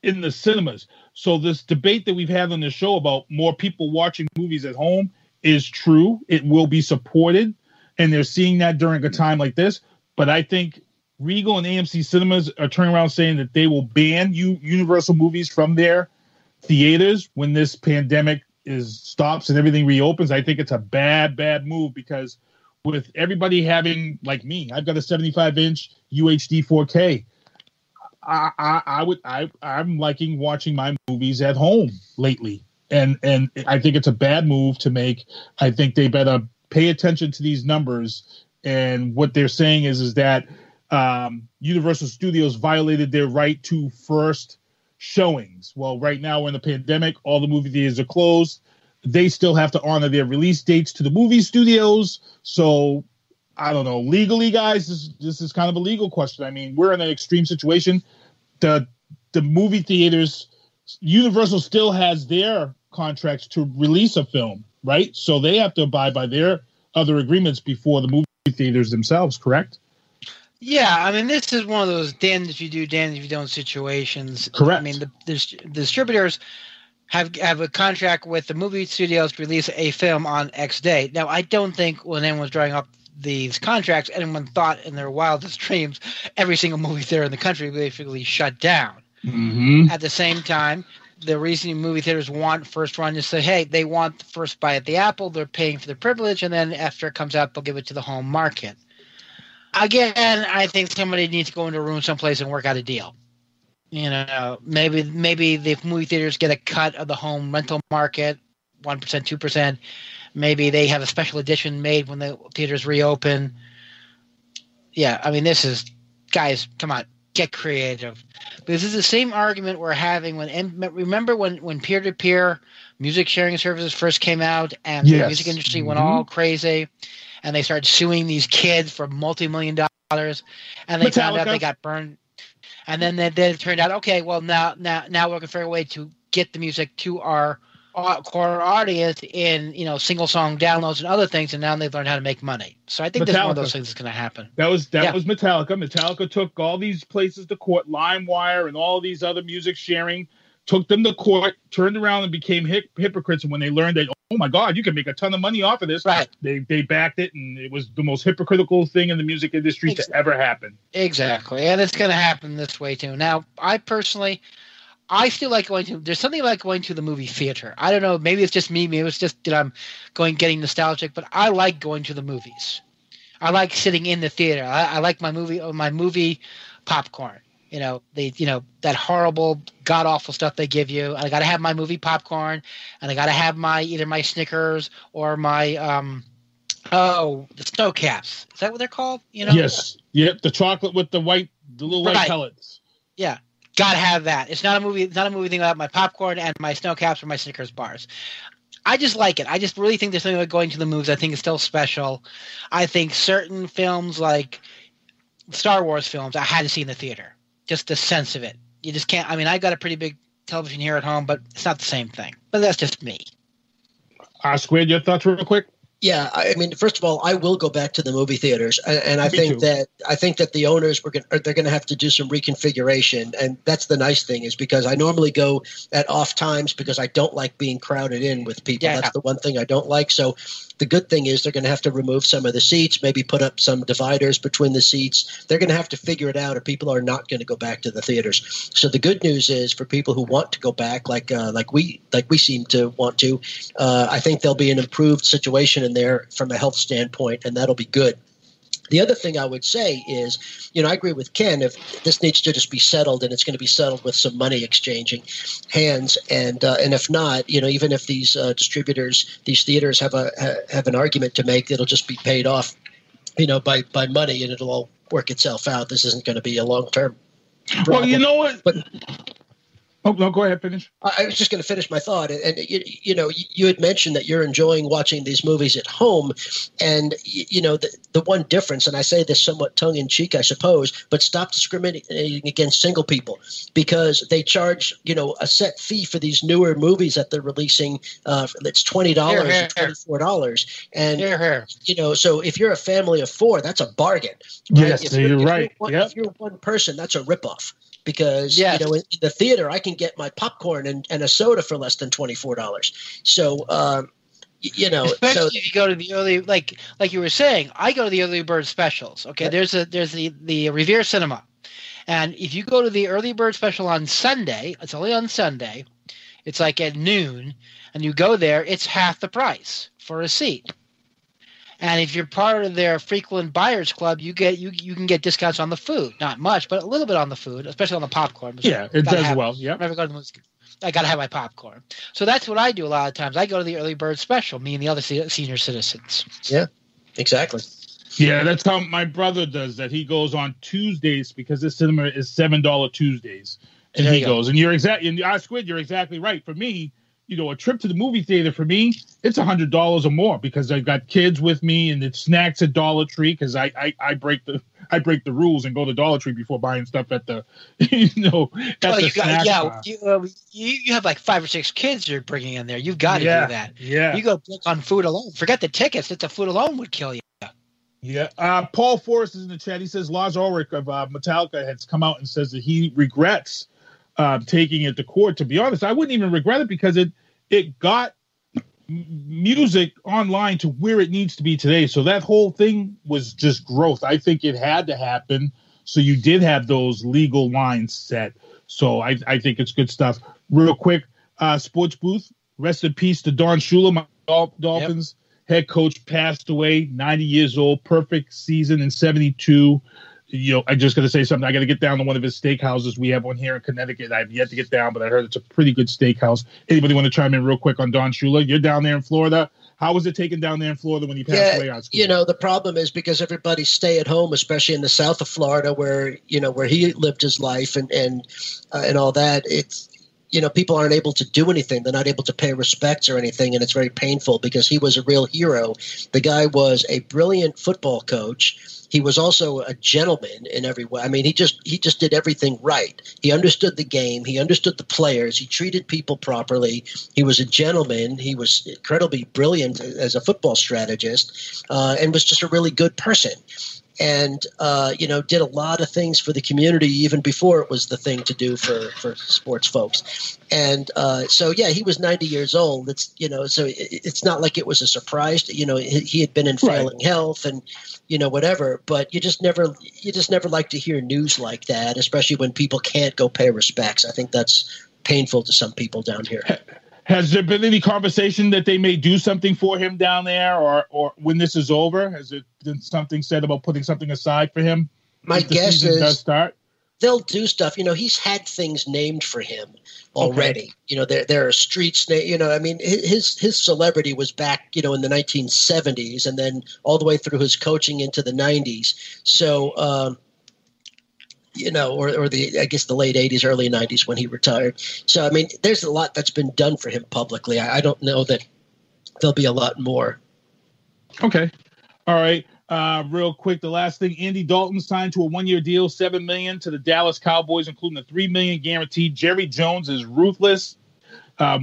in the cinemas. So this debate that we've had on the show about more people watching movies at home is true. It will be supported, and they're seeing that during a time like this. But I think Regal and AMC Cinemas are turning around saying that they will ban Universal movies from their theaters when this pandemic stops and everything reopens. I think it's a bad move because with everybody having, like me, I've got a 75-inch UHD 4K. I'm liking watching my movies at home lately, and I think it's a bad move to make. I think they better pay attention to these numbers. And what they're saying is that Universal Studios violated their right to first showings. Well, right now we're in the pandemic. All the movie theaters are closed. They still have to honor their release dates to the movie studios. So I don't know. Legally, guys, this is kind of a legal question. I mean, we're in an extreme situation. The movie theaters, Universal still has their contracts to release a film, right? So they have to abide by their other agreements before the movie theaters themselves, correct? Yeah, I mean, this is one of those damned if you do, damned if you don't situations. Correct. I mean, the distributors have a contract with the movie studios to release a film on X day. Now, I don't think when anyone was drawing up these contracts, anyone thought in their wildest dreams every single movie theater in the country basically shut down. Mm-hmm. At the same time, the reason movie theaters want first run is say, hey, they want the first bite at the apple. They're paying for the privilege, and then after it comes out, they'll give it to the home market. Again, I think somebody needs to go into a room someplace and work out a deal. You know, maybe the movie theaters get a cut of the home rental market, 1%, 2%. Maybe they have a special edition made when the theaters reopen. Yeah, I mean, guys, come on, get creative. This is the same argument we're having remember when peer-to-peer music sharing services first came out and the music industry went all crazy and they started suing these kids for multi-million dollars and they found out they got burned. And then it turned out, okay, well, now we're going to figure a way to get the music to our core audience in single song downloads and other things, and now they've learned how to make money. So I think that's one of those things that's going to happen. That was Metallica. Metallica took all these places to court, LimeWire and all these other music sharing, took them to court, turned around and became hypocrites. And when they learned that, oh my God, you can make a ton of money off of this, right? They backed it, and it was the most hypocritical thing in the music industry to ever happen. Exactly, and it's going to happen this way too. Now, I still like going to. There's something like going to the movie theater. I don't know. Maybe it's just me. Maybe it's just that I'm getting nostalgic. But I like going to the movies. I like sitting in the theater. I like my movie popcorn. That horrible, god awful stuff they give you. I got to have my movie popcorn, and I got to have either my Snickers or my the snow caps. Is that what they're called? Yes. Yep. The chocolate with the little white pellets. Yeah. Gotta have that. It's not a movie. It's not a movie thing without my popcorn and my snow caps or my Snickers bars. I just like it. I just really think there's something about going to the movies. I think it's still special. I think certain films like Star Wars films, I had to see in the theater. Just the sense of it. You just can't. I mean, I got a pretty big television here at home, but it's not the same thing. But that's just me. Squid, your thoughts real quick? Yeah, I mean, first of all, I will go back to the movie theaters, and I think that the owners they're going to have to do some reconfiguration, and that's the nice thing is because I normally go at off times because I don't like being crowded in with people. Yeah. That's the one thing I don't like. So the good thing is they're going to have to remove some of the seats, maybe put up some dividers between the seats. They're going to have to figure it out, or people are not going to go back to the theaters. So the good news is for people who want to go back, like we seem to want to, I think there'll be an improved situation in there from a health standpoint, and that'll be good. The other thing I would say is, I agree with Ken. If this needs to just be settled, and it's going to be settled with some money exchanging hands, and if not, even if these distributors, these theaters have an argument to make, it'll just be paid off, by money, and it'll all work itself out. This isn't going to be a long term problem. Well, you know what? But oh no, go ahead, finish. I was just going to finish my thought, and you had mentioned that you're enjoying watching these movies at home, and the one difference, and I say this somewhat tongue in cheek, I suppose, but stop discriminating against single people because they charge a set fee for these newer movies that they're releasing. It's $20 or $24, and so if you're a family of four, that's a bargain. Right? Yes, you're right. If you're one person, that's a ripoff. Because in the theater I can get my popcorn and a soda for less than $24. So especially if you go to the early, like you were saying, I go to the early bird specials. Okay, yeah. There's the Revere Cinema, and if you go to the early bird special on Sunday, it's only on Sunday. It's like at noon, and you go there, it's half the price for a seat. And if you're part of their frequent buyers club, you can get discounts on the food. Not much, but a little bit on the food, especially on the popcorn. Yeah, it does well. Yeah. Whenever I go to the movies, I got to have my popcorn. So that's what I do a lot of times. I go to the early bird special, me and the other senior citizens. Yeah, exactly. Yeah, that's how my brother does that. He goes on Tuesdays because this cinema is $7 Tuesdays. And he goes. And you're Squid, you're exactly right. For me, a trip to the movie theater for me, it's $100 or more because I've got kids with me and it's snacks at Dollar Tree because I break the rules and go to Dollar Tree before buying stuff at the you have like 5 or 6 kids you're bringing in there. You've got to do that. Yeah, you go on food alone. Forget the tickets. It's the food alone would kill you. Yeah. Paul Forrest is in the chat. He says Lars Ulrich of Metallica has come out and says that he regrets taking it to court. To be honest, I wouldn't even regret it because it got music online to where it needs to be today. So that whole thing was just growth. I think it had to happen. So you did have those legal lines set. So I think it's good stuff. Real quick, Sports Booth, rest in peace to Don Shula, my Dolphins head coach, passed away, 90 years old, perfect season in 72. I'm just going to say something. I got to get down to one of his steakhouses. We have one here in Connecticut. I've yet to get down, but I heard it's a pretty good steakhouse. Anybody want to chime in real quick on Don Shula? You're down there in Florida. How was it taken down there in Florida when he passed away on school? The problem is because everybody stay at home, especially in the south of Florida where he lived his life and all that. people aren't able to do anything. They're not able to pay respects or anything, and it's very painful because he was a real hero. The guy was a brilliant football coach. He was also a gentleman in every way. I mean, he just did everything right. He understood the game. He understood the players. He treated people properly. He was a gentleman. He was incredibly brilliant as a football strategist, and was just a really good person. And, did a lot of things for the community even before it was the thing to do for sports folks. And he was 90 years old. So it's not like it was a surprise. He had been in failing health and, whatever. But you just never like to hear news like that, especially when people can't go pay respects. I think that's painful to some people down here. Has there been any conversation that they may do something for him down there, or when this is over? Has there been something said about putting something aside for him? My guess is does start? They'll do stuff. He's had things named for him already. Okay. There are streets. His celebrity was back, in the 1970s, and then all the way through his coaching into the 90s. So. Or the late 80s, early 90s when he retired. So, I mean, there's a lot that's been done for him publicly. I don't know that there'll be a lot more. Okay. All right. Real quick, the last thing, Andy Dalton signed to a 1-year deal, $7 million to the Dallas Cowboys, including a $3 million guarantee. Jerry Jones is ruthless.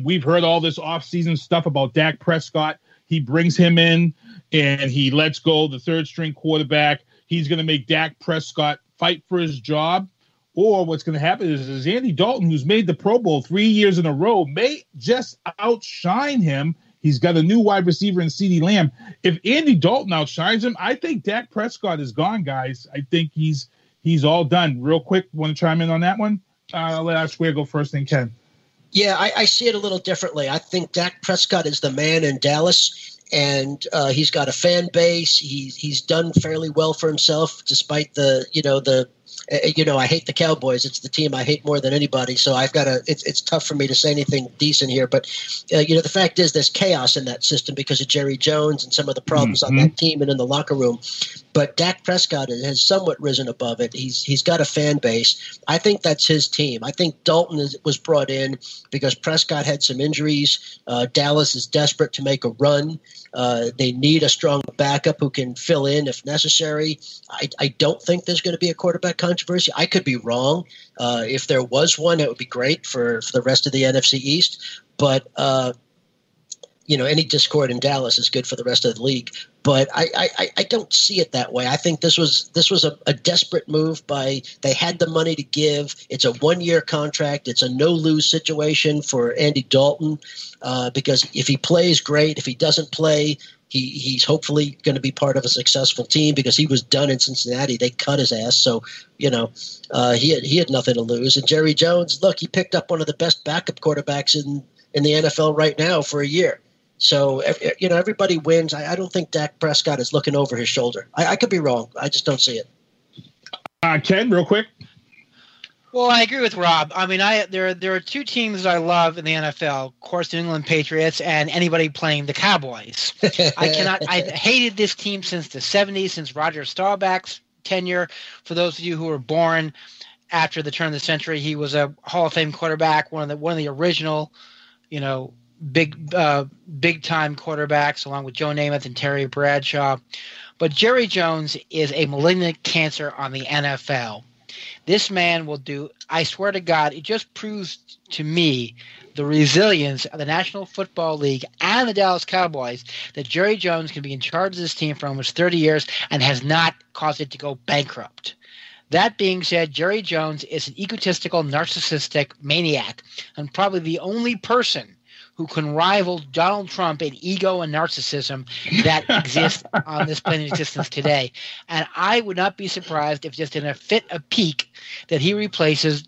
We've heard all this offseason stuff about Dak Prescott. He brings him in and he lets go the third string quarterback. He's going to make Dak Prescott fight for his job, or what's going to happen is Andy Dalton, who's made the Pro Bowl 3 years in a row, may just outshine him. He's got a new wide receiver in CeeDee Lamb. If Andy Dalton outshines him, I think Dak Prescott is gone, guys. I think he's all done. Real quick, want to chime in on that one? I'll let our square go first, then Ken. Yeah, I see it a little differently. I think Dak Prescott is the man in Dallas. And he's got a fan base. He's done fairly well for himself, despite the I hate the Cowboys. It's the team I hate more than anybody. So it's tough for me to say anything decent here. But the fact is, there's chaos in that system because of Jerry Jones and some of the problems on that team and in the locker room. But Dak Prescott has somewhat risen above it. He's got a fan base. I think that's his team. I think Dalton was brought in because Prescott had some injuries. Dallas is desperate to make a run. They need a strong backup who can fill in if necessary. I don't think there's going to be a quarterback controversy. I could be wrong. If there was one, it would be great for the rest of the NFC East. But any discord in Dallas is good for the rest of the league. But I don't see it that way. I think this was a desperate move they had the money to give. It's a 1-year contract. It's a no-lose situation for Andy Dalton because if he plays, great. If he doesn't play, he's hopefully going to be part of a successful team because he was done in Cincinnati. They cut his ass. So, he had nothing to lose. And Jerry Jones, look, he picked up one of the best backup quarterbacks in the NFL right now for a year. So, everybody wins. I don't think Dak Prescott is looking over his shoulder. I could be wrong. I just don't see it. Ken, real quick. Well, I agree with Rob. I mean, there are two teams that I love in the NFL. Of course, the New England Patriots and anybody playing the Cowboys. I've hated this team since the 70s, since Roger Staubach's tenure. For those of you who were born after the turn of the century, he was a Hall of Fame quarterback, one of the original, big time quarterbacks, along with Joe Namath and Terry Bradshaw. But Jerry Jones is a malignant cancer on the NFL. This man will do, I swear to God, it just proves to me the resilience of the National Football League and the Dallas Cowboys that Jerry Jones can be in charge of this team for almost 30 years and has not caused it to go bankrupt. That being said, Jerry Jones is an egotistical, narcissistic maniac and probably the only person who can rival Donald Trump in ego and narcissism that exists on this planet existence today. And I would not be surprised if just in a fit of pique that he replaces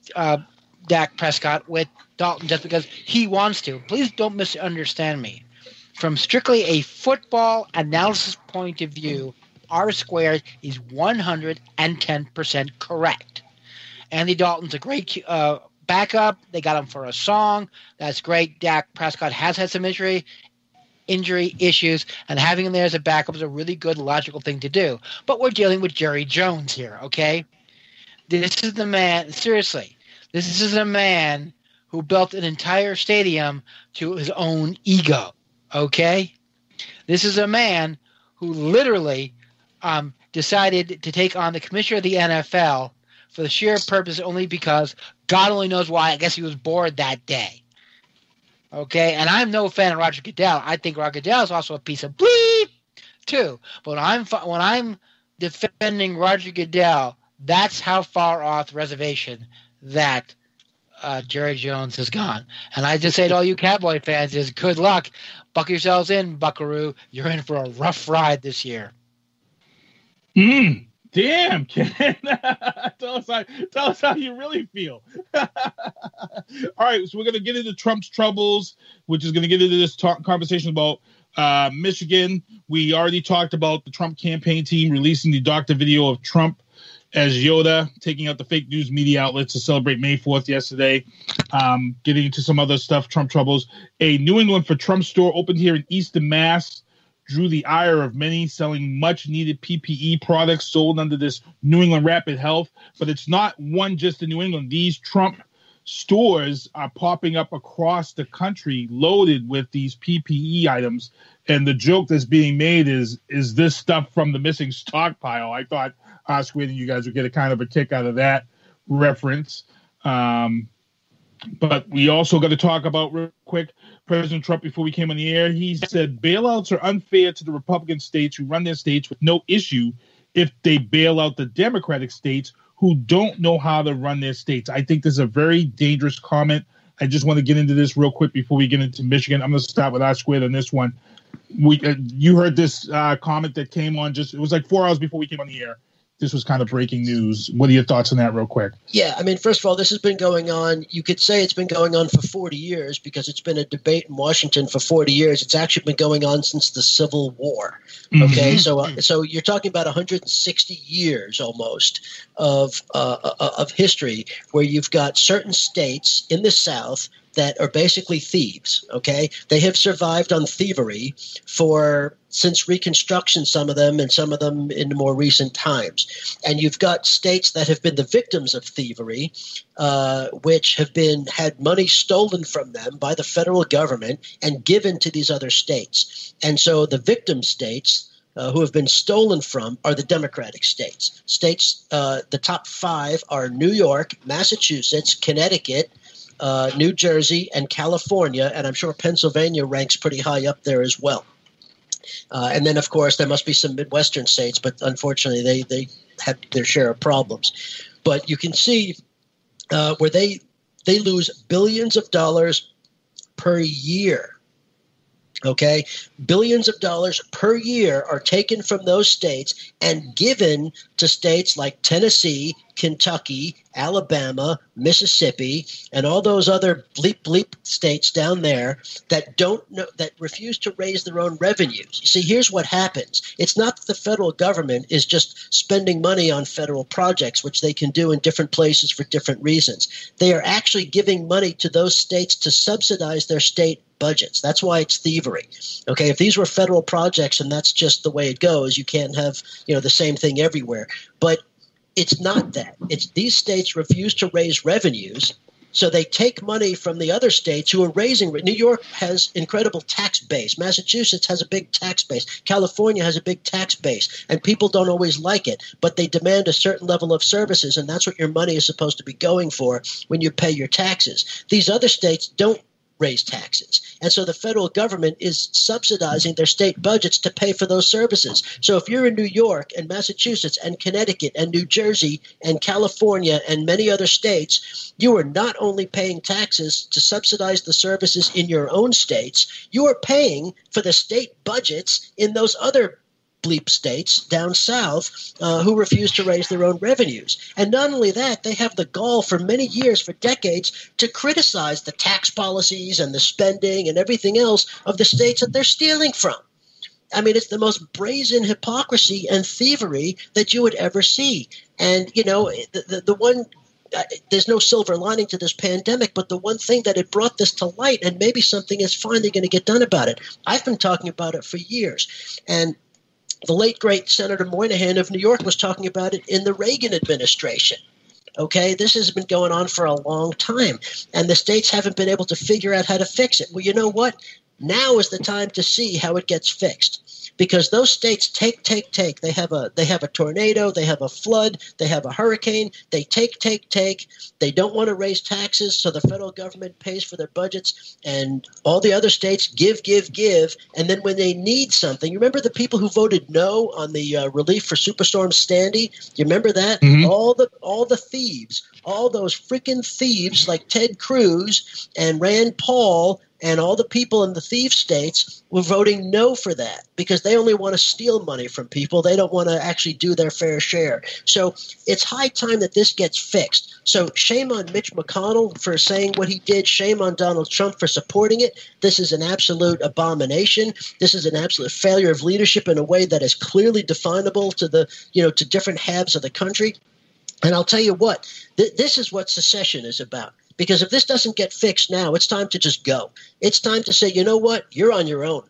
Dak Prescott with Dalton just because he wants to. Please don't misunderstand me. From strictly a football analysis point of view, R squared is 110% correct. Andy Dalton's a great backup. They got him for a song. That's great. Dak Prescott has had some injury issues, and having him there as a backup is a really good, logical thing to do. But we're dealing with Jerry Jones here, okay? This is the man, seriously, this is a man who built an entire stadium to his own ego. Okay? This is a man who literally decided to take on the commissioner of the NFL for the sheer purpose only because God only knows why. I guess he was bored that day. Okay? And I'm no fan of Roger Goodell. I think Roger Goodell is also a piece of bleep, too. But when I'm defending Roger Goodell, that's how far off the reservation that Jerry Jones has gone. And I just say to all you Cowboy fans is good luck. Buckle yourselves in, buckaroo. You're in for a rough ride this year. Damn, Ken. tell us how you really feel. All right, so we're going to get into Trump's troubles, which is going to get into this conversation about Michigan. We already talked about the Trump campaign team releasing the doctor video of Trump as Yoda, taking out the fake news media outlets to celebrate May 4th yesterday. Getting into some other stuff, Trump troubles. A New England for Trump store opened here in Easton, Mass. Drew the ire of many, selling much-needed PPE products sold under this New England Rapid Health. But it's not one just in New England. These Trump stores are popping up across the country loaded with these PPE items. And the joke that's being made is this stuff from the missing stockpile? I thought Oscar and you guys would get a kind of a kick out of that reference. But we also got to talk about real quick President Trump before we came on the air. He said bailouts are unfair to the Republican states who run their states with no issue if they bail out the Democratic states who don't know how to run their states. I think this is a very dangerous comment. I just want to get into this real quick before we get into Michigan. I'm going to start with R-Squared on this one. You heard this comment that came on it was like 4 hours before we came on the air. This was kind of breaking news. What are your thoughts on that real quick? Yeah, I mean, first of all, this has been going on. You could say it's been going on for 40 years because it's been a debate in Washington for 40 years. It's actually been going on since the Civil War. Okay, so you're talking about 160 years almost of history where you've got certain states in the South that are basically thieves, okay? They have survived on thievery since Reconstruction, some of them, and some of them in more recent times. And you've got states that have been the victims of thievery, which have had money stolen from them by the federal government and given to these other states. And so the victim states who have been stolen from are the Democratic states. The top 5 are New York, Massachusetts, Connecticut, New Jersey, and California, and I'm sure Pennsylvania ranks pretty high up there as well. And then, of course, there must be some Midwestern states, but unfortunately they have their share of problems. But you can see where they lose billions of dollars per year. Okay, billions of dollars per year are taken from those states and given to states like Tennessee, Kentucky, Alabama, Mississippi, and all those other bleep states down there that refuse to raise their own revenues. You see, here's what happens. It's not that the federal government is just spending money on federal projects, which they can do in different places for different reasons. They are actually giving money to those states to subsidize their state budgets. That's why it's thievery. Okay, if these were federal projects and that's just the way it goes, you can't have, the same thing everywhere. But it's not that. It's these states refuse to raise revenues, so they take money from the other states who are raising. New York has incredible tax base. Massachusetts has a big tax base. California has a big tax base, and people don't always like it, but they demand a certain level of services, and that's what your money is supposed to be going for when you pay your taxes. These other states don't raise taxes. And so the federal government is subsidizing their state budgets to pay for those services. So if you're in New York and Massachusetts and Connecticut and New Jersey and California and many other states, you are not only paying taxes to subsidize the services in your own states, you are paying for the state budgets in those other bleep states down south who refuse to raise their own revenues. And not only that, they have the gall for many years, for decades, to criticize the tax policies and the spending and everything else of the states that they're stealing from. I mean, it's the most brazen hypocrisy and thievery that you would ever see. And, the one there's no silver lining to this pandemic, but the one thing that it brought this to light, and maybe something is finally going to get done about it. I've been talking about it for years. And the late, great Senator Moynihan of New York was talking about it in the Reagan administration. Okay, this has been going on for a long time, and the states haven't been able to figure out how to fix it. Well, you know what? Now is the time to see how it gets fixed. Because those states take. They have a tornado, they have a flood, they have a hurricane. They take. They don't want to raise taxes, so the federal government pays for their budgets, and all the other states give. And then when they need something, you remember the people who voted no on the relief for Superstorm Sandy? You remember that? Mm-hmm. All the thieves, all those freaking thieves like Ted Cruz and Rand Paul. And all the people in the thief states were voting no for that because they only want to steal money from people. They don't want to actually do their fair share. So it's high time that this gets fixed. So shame on Mitch McConnell for saying what he did. Shame on Donald Trump for supporting it. This is an absolute abomination. This is an absolute failure of leadership in a way that is clearly definable to to different halves of the country. And I'll tell you what, this is what secession is about. Because if this doesn't get fixed now, it's time to just go. It's time to say, you know what? You're on your own.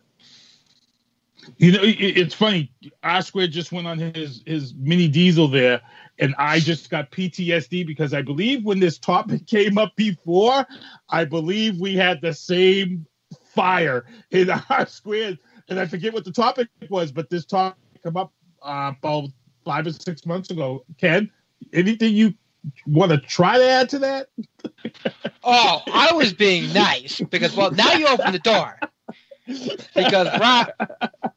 You know, it's funny. R-Squared just went on his mini diesel there, and I just got PTSD because I believe when this topic came up before, I believe we had the same fire in R-Squared. And I forget what the topic was, but this topic came up about 5 or 6 months ago. Ken, anything you want to try to add to that? Oh, I was being nice because, well, now you open the door. Because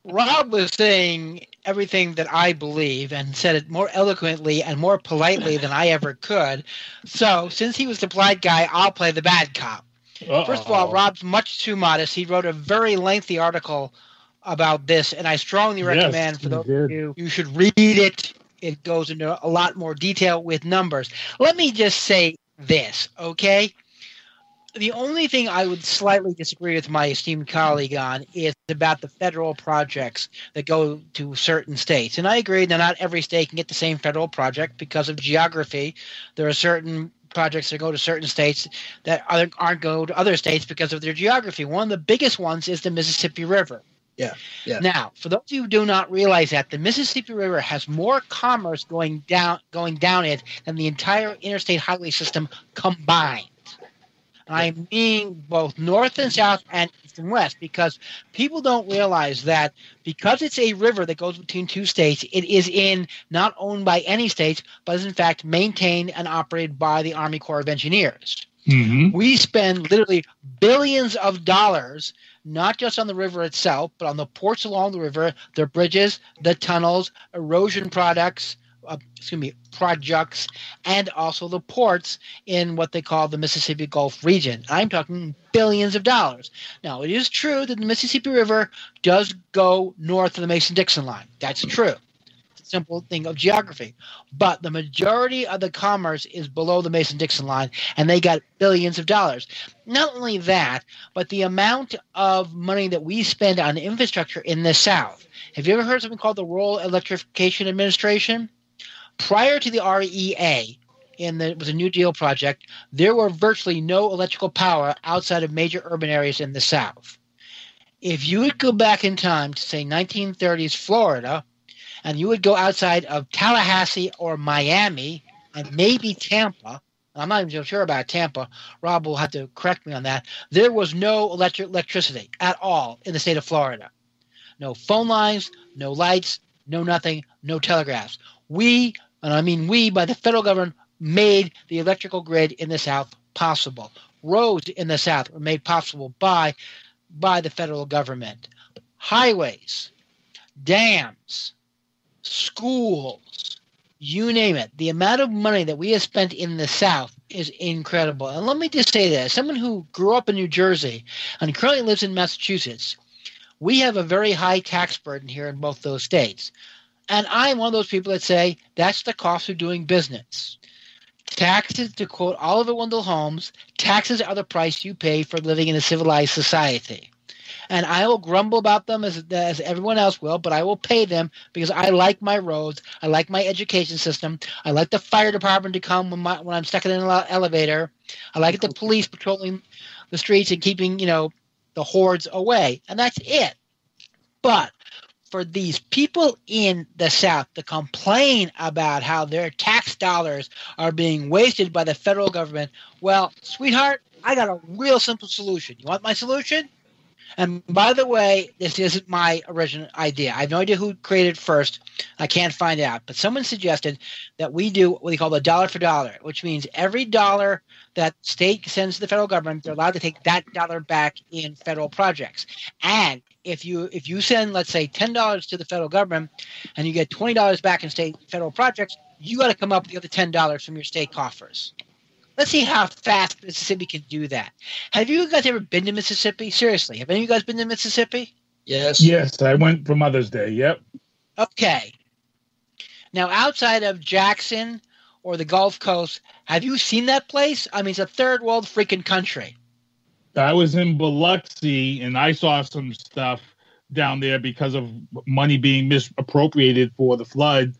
Rob was saying everything that I believe and said it more eloquently and more politely than I ever could. So since he was the polite guy, I'll play the bad cop. Uh-oh. First of all, Rob's much too modest. He wrote a very lengthy article about this, and I strongly recommend for those of you should read it. It goes into a lot more detail with numbers. Let me just say this, okay? The only thing I would slightly disagree with my esteemed colleague on is about the federal projects that go to certain states. And I agree that not every state can get the same federal project because of geography. There are certain projects that go to certain states that aren't go to other states because of their geography. One of the biggest ones is the Mississippi River. Yeah. Now, for those of you who do not realize that, the Mississippi River has more commerce going down it than the entire interstate highway system combined. I mean both north and south and east and west, because people don't realize that because it's a river that goes between two states, it is not owned by any states, but is in fact maintained and operated by the Army Corps of Engineers. Mm-hmm. We spend literally billions of dollars, not just on the river itself, but on the ports along the river, the bridges, the tunnels, erosion projects, and also the ports in what they call the Mississippi Gulf region. I'm talking billions of dollars. Now, it is true that the Mississippi River does go north of the Mason-Dixon line. That's true. It's a simple thing of geography. But the majority of the commerce is below the Mason-Dixon line, and they got billions of dollars. Not only that, but the amount of money that we spend on infrastructure in the South. Have you ever heard of something called the Rural Electrification Administration? Prior to the REA, it was a New Deal project, there were virtually no electrical power outside of major urban areas in the South. If you would go back in time to, say, 1930s Florida, and you would go outside of Tallahassee or Miami and maybe Tampa, I'm not even sure about Tampa, Rob will have to correct me on that, there was no electricity at all in the state of Florida. No phone lines, no lights, no nothing, no telegraphs. We, and I mean we, by the federal government, made the electrical grid in the South possible. Roads in the South were made possible by the federal government. Highways, dams, schools, you name it. The amount of money that we have spent in the South is incredible. And let me just say this. Someone who grew up in New Jersey and currently lives in Massachusetts, we have a very high tax burden here in both those states. And I'm one of those people that say that's the cost of doing business. Taxes, to quote Oliver Wendell Holmes, taxes are the price you pay for living in a civilized society. And I will grumble about them as everyone else will, but I will pay them because I like my roads. I like my education system. I like the fire department to come when I'm stuck in an elevator. I like the police patrolling the streets and keeping, the hordes away. And that's it. But for these people in the South to complain about how their tax dollars are being wasted by the federal government, well, sweetheart, I got a real simple solution. You want my solution? And by the way, this isn't my original idea. I have no idea who created it first. I can't find out. But someone suggested that we do what we call the dollar for dollar, which means every dollar that state sends to the federal government, they're allowed to take that dollar back in federal projects. And if you send, let's say, $10 to the federal government and you get $20 back in state federal projects, you got to come up with the other $10 from your state coffers. Let's see how fast Mississippi can do that. Have you guys ever been to Mississippi? Seriously, have any of you guys been to Mississippi? Yes. Yes, I went for Mother's Day. Yep. Okay. Now, outside of Jackson or the Gulf Coast, have you seen that place? I mean, it's a third world freaking country. I was in Biloxi, and I saw some stuff down there because of money being misappropriated for the flood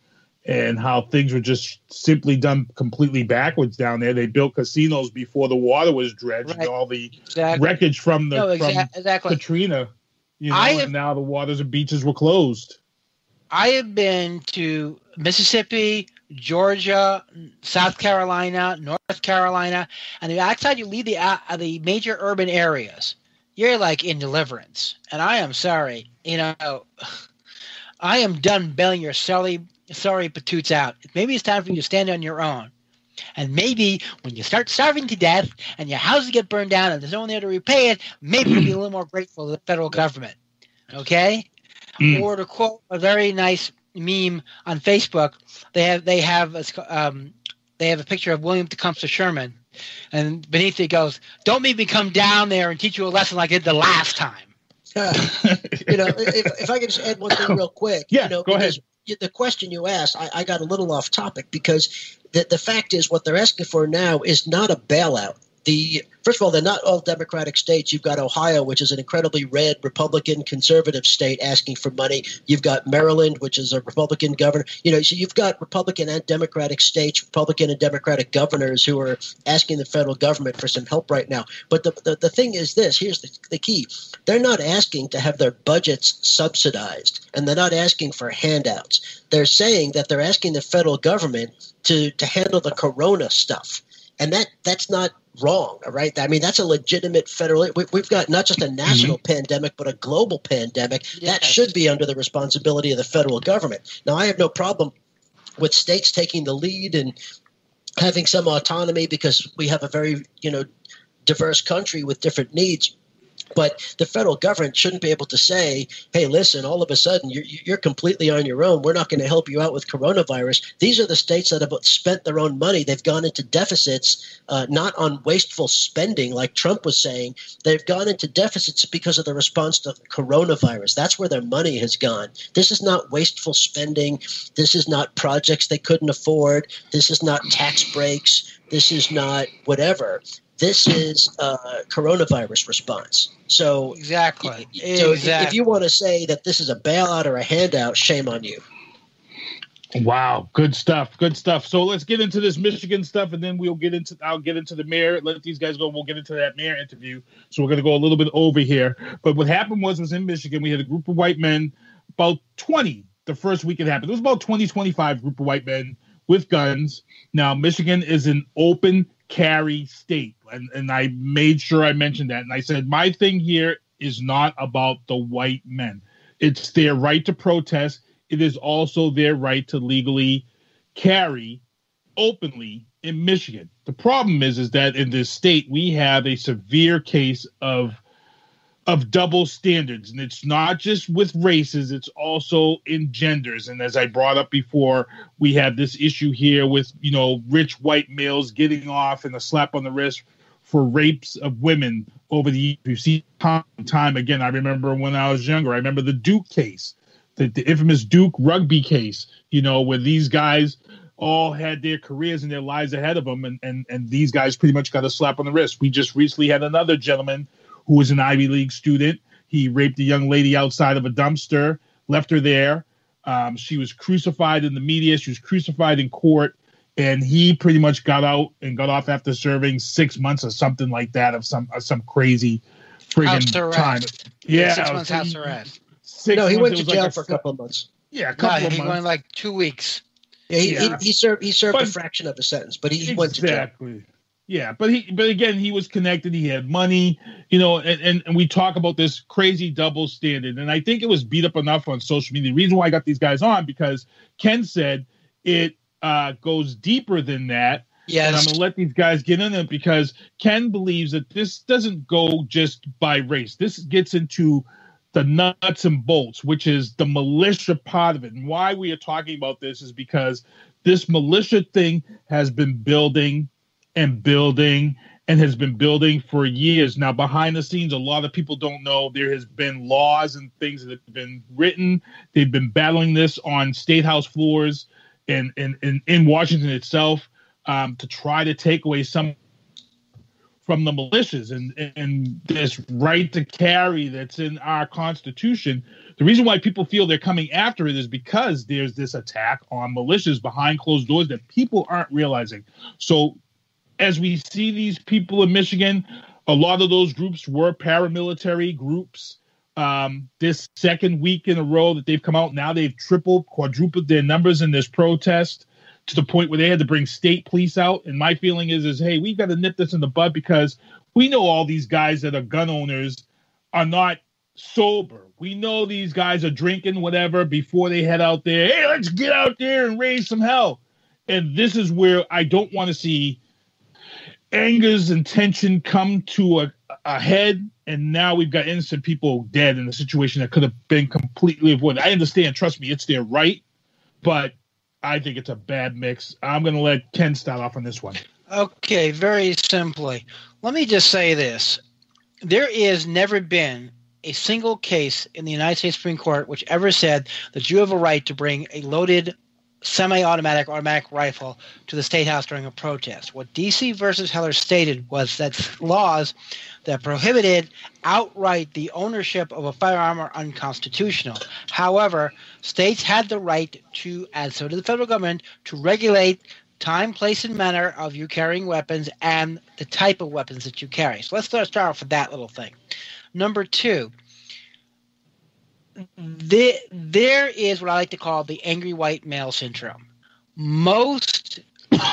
and how things were just simply done completely backwards down there. They built casinos before the water was dredged, Right. and all the Exactly. wreckage from the Exactly. Katrina, and now the waters and beaches were closed. I have been to Mississippi, Georgia, South Carolina, North Carolina, and outside you leave the major urban areas, you're like in deliverance. And I am sorry, I am done bailing your sorry patoots out. Maybe it's time for you to stand on your own. And maybe when you start starving to death and your houses get burned down and there's no one there to repay it, maybe you'll be a little more grateful to the federal government. Okay? Or to quote a very nice meme on Facebook, they have a picture of William Tecumseh Sherman, and beneath it goes, "Don't make me come down there and teach you a lesson like I did the last time." If I could just add one thing real quick. Yeah, go ahead. The question you asked, I got a little off topic because the fact is what they're asking for now is not a bailout. First of all, they're not all Democratic states. You've got Ohio, which is an incredibly red Republican conservative state asking for money. You've got Maryland, which is a Republican governor. So you've got Republican and Democratic states, Republican and Democratic governors who are asking the federal government for some help right now. But the thing is this, here's the key. They're not asking to have their budgets subsidized, and they're not asking for handouts. They're saying that they're asking the federal government to handle the corona stuff. And that's not wrong, all right? I mean, that's a legitimate federal – we've got not just a national pandemic but a global pandemic. Yes. That should be under the responsibility of the federal government. Now, I have no problem with states taking the lead and having some autonomy because we have a very, diverse country with different needs. But the federal government shouldn't be able to say, hey, listen, all of a sudden you're completely on your own. We're not going to help you out with coronavirus. These are the states that have spent their own money. They've gone into deficits, not on wasteful spending like Trump was saying. They've gone into deficits because of the response to coronavirus. That's where their money has gone. This is not wasteful spending. This is not projects they couldn't afford. This is not tax breaks. This is not whatever. This is a coronavirus response. So exactly. If you want to say that this is a bailout or a handout, shame on you. Wow, good stuff. So let's get into this Michigan stuff, and then I'll get into the mayor. Let these guys go. We'll get into that mayor interview. So we're going to go a little bit over here. But what happened was in Michigan, we had a group of white men, about 20 the first week it happened. It was about 25 group of white men with guns. Now, Michigan is an open carry state. And I made sure I mentioned that. And I said, my thing here is not about the white men. It's their right to protest. It is also their right to legally carry openly in Michigan. The problem is that in this state, we have a severe case of double standards. And it's not just with races, it's also in genders. And as I brought up before, we have this issue here with, rich white males getting off and a slap on the wrist for rapes of women over the years. We've seen time again. I remember when I was younger, I remember the Duke case, the infamous Duke rugby case, where these guys all had their careers and their lives ahead of them. And these guys pretty much got a slap on the wrist. We just recently had another gentleman who was an Ivy League student. He raped a young lady outside of a dumpster, left her there. She was crucified in the media. She was crucified in court. And he pretty much got out and got off after serving 6 months or something like that of some crazy friggin' time. Yeah, 6 months house arrest. 6 No, he months. went It to was jail like for a couple of months. Yeah, a No, couple of he months. went like 2 weeks. Yeah, he served a But- fraction of a sentence, but he went to jail. Exactly. Yeah, but again, he was connected. He had money, and we talk about this crazy double standard. And I think it was beat up enough on social media. The reason why I got these guys on, because Ken said it goes deeper than that. Yes. And I'm going to let these guys get in it, because Ken believes that this doesn't go just by race. This gets into the nuts and bolts, which is the militia part of it. And why we are talking about this is because this militia thing has been building and building and has been building for years. Now, behind the scenes, a lot of people don't know there has been laws and things that have been written. They've been battling this on state house floors and in Washington itself to try to take away some from the militias and this right to carry that's in our Constitution. The reason why people feel they're coming after it is because there's this attack on militias behind closed doors that people aren't realizing. So as we see these people in Michigan, a lot of those groups were paramilitary groups. This second week in a row that they've come out, now they've tripled, quadrupled their numbers in this protest to the point where they had to bring state police out. And my feeling is hey, we've got to nip this in the bud, because we know all these guys that are gun owners are not sober. We know these guys are drinking whatever before they head out there. Hey, let's get out there and raise some hell. And this is where I don't want to see angers and tension come to a head, and now we've got innocent people dead in a situation that could have been completely avoided. I understand, trust me, it's their right, but I think it's a bad mix. I'm going to let Ken start off on this one. Okay, very simply. Let me just say this. There is never been a single case in the United States Supreme Court which ever said that you have a right to bring a loaded semi-automatic automatic rifle to the State House during a protest. What D.C. versus Heller stated was that laws that prohibited outright the ownership of a firearm are unconstitutional. However, states had the right to, and so did the federal government, to regulate time, place, and manner of you carrying weapons and the type of weapons that you carry. So let's start off with that little thing. Number two, there is what I like to call the angry white male syndrome. Most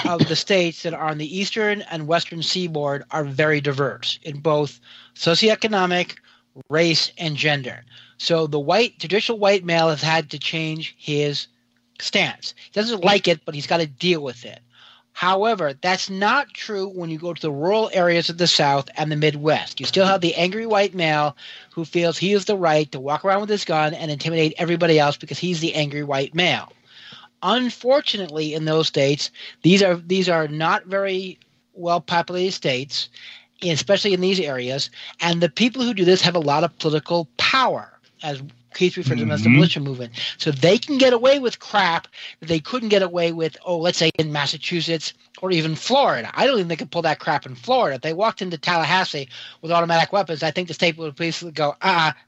of the states that are on the eastern and western seaboard are very diverse in both socioeconomic, race, and gender. So the traditional white male has had to change his stance. He doesn't like it, but he's got to deal with it. However, that's not true when you go to the rural areas of the South and the Midwest. You still have the angry white male who feels he has the right to walk around with his gun and intimidate everybody else because he's the angry white male. Unfortunately, in those states, these are not very well-populated states, especially in these areas, and the people who do this have a lot of political power, as Keith referred to them as the militia movement. So they can get away with crap that they couldn't get away with, let's say in Massachusetts or even Florida. I don't even think they could pull that crap in Florida. If they walked into Tallahassee with automatic weapons, I think the state police would go,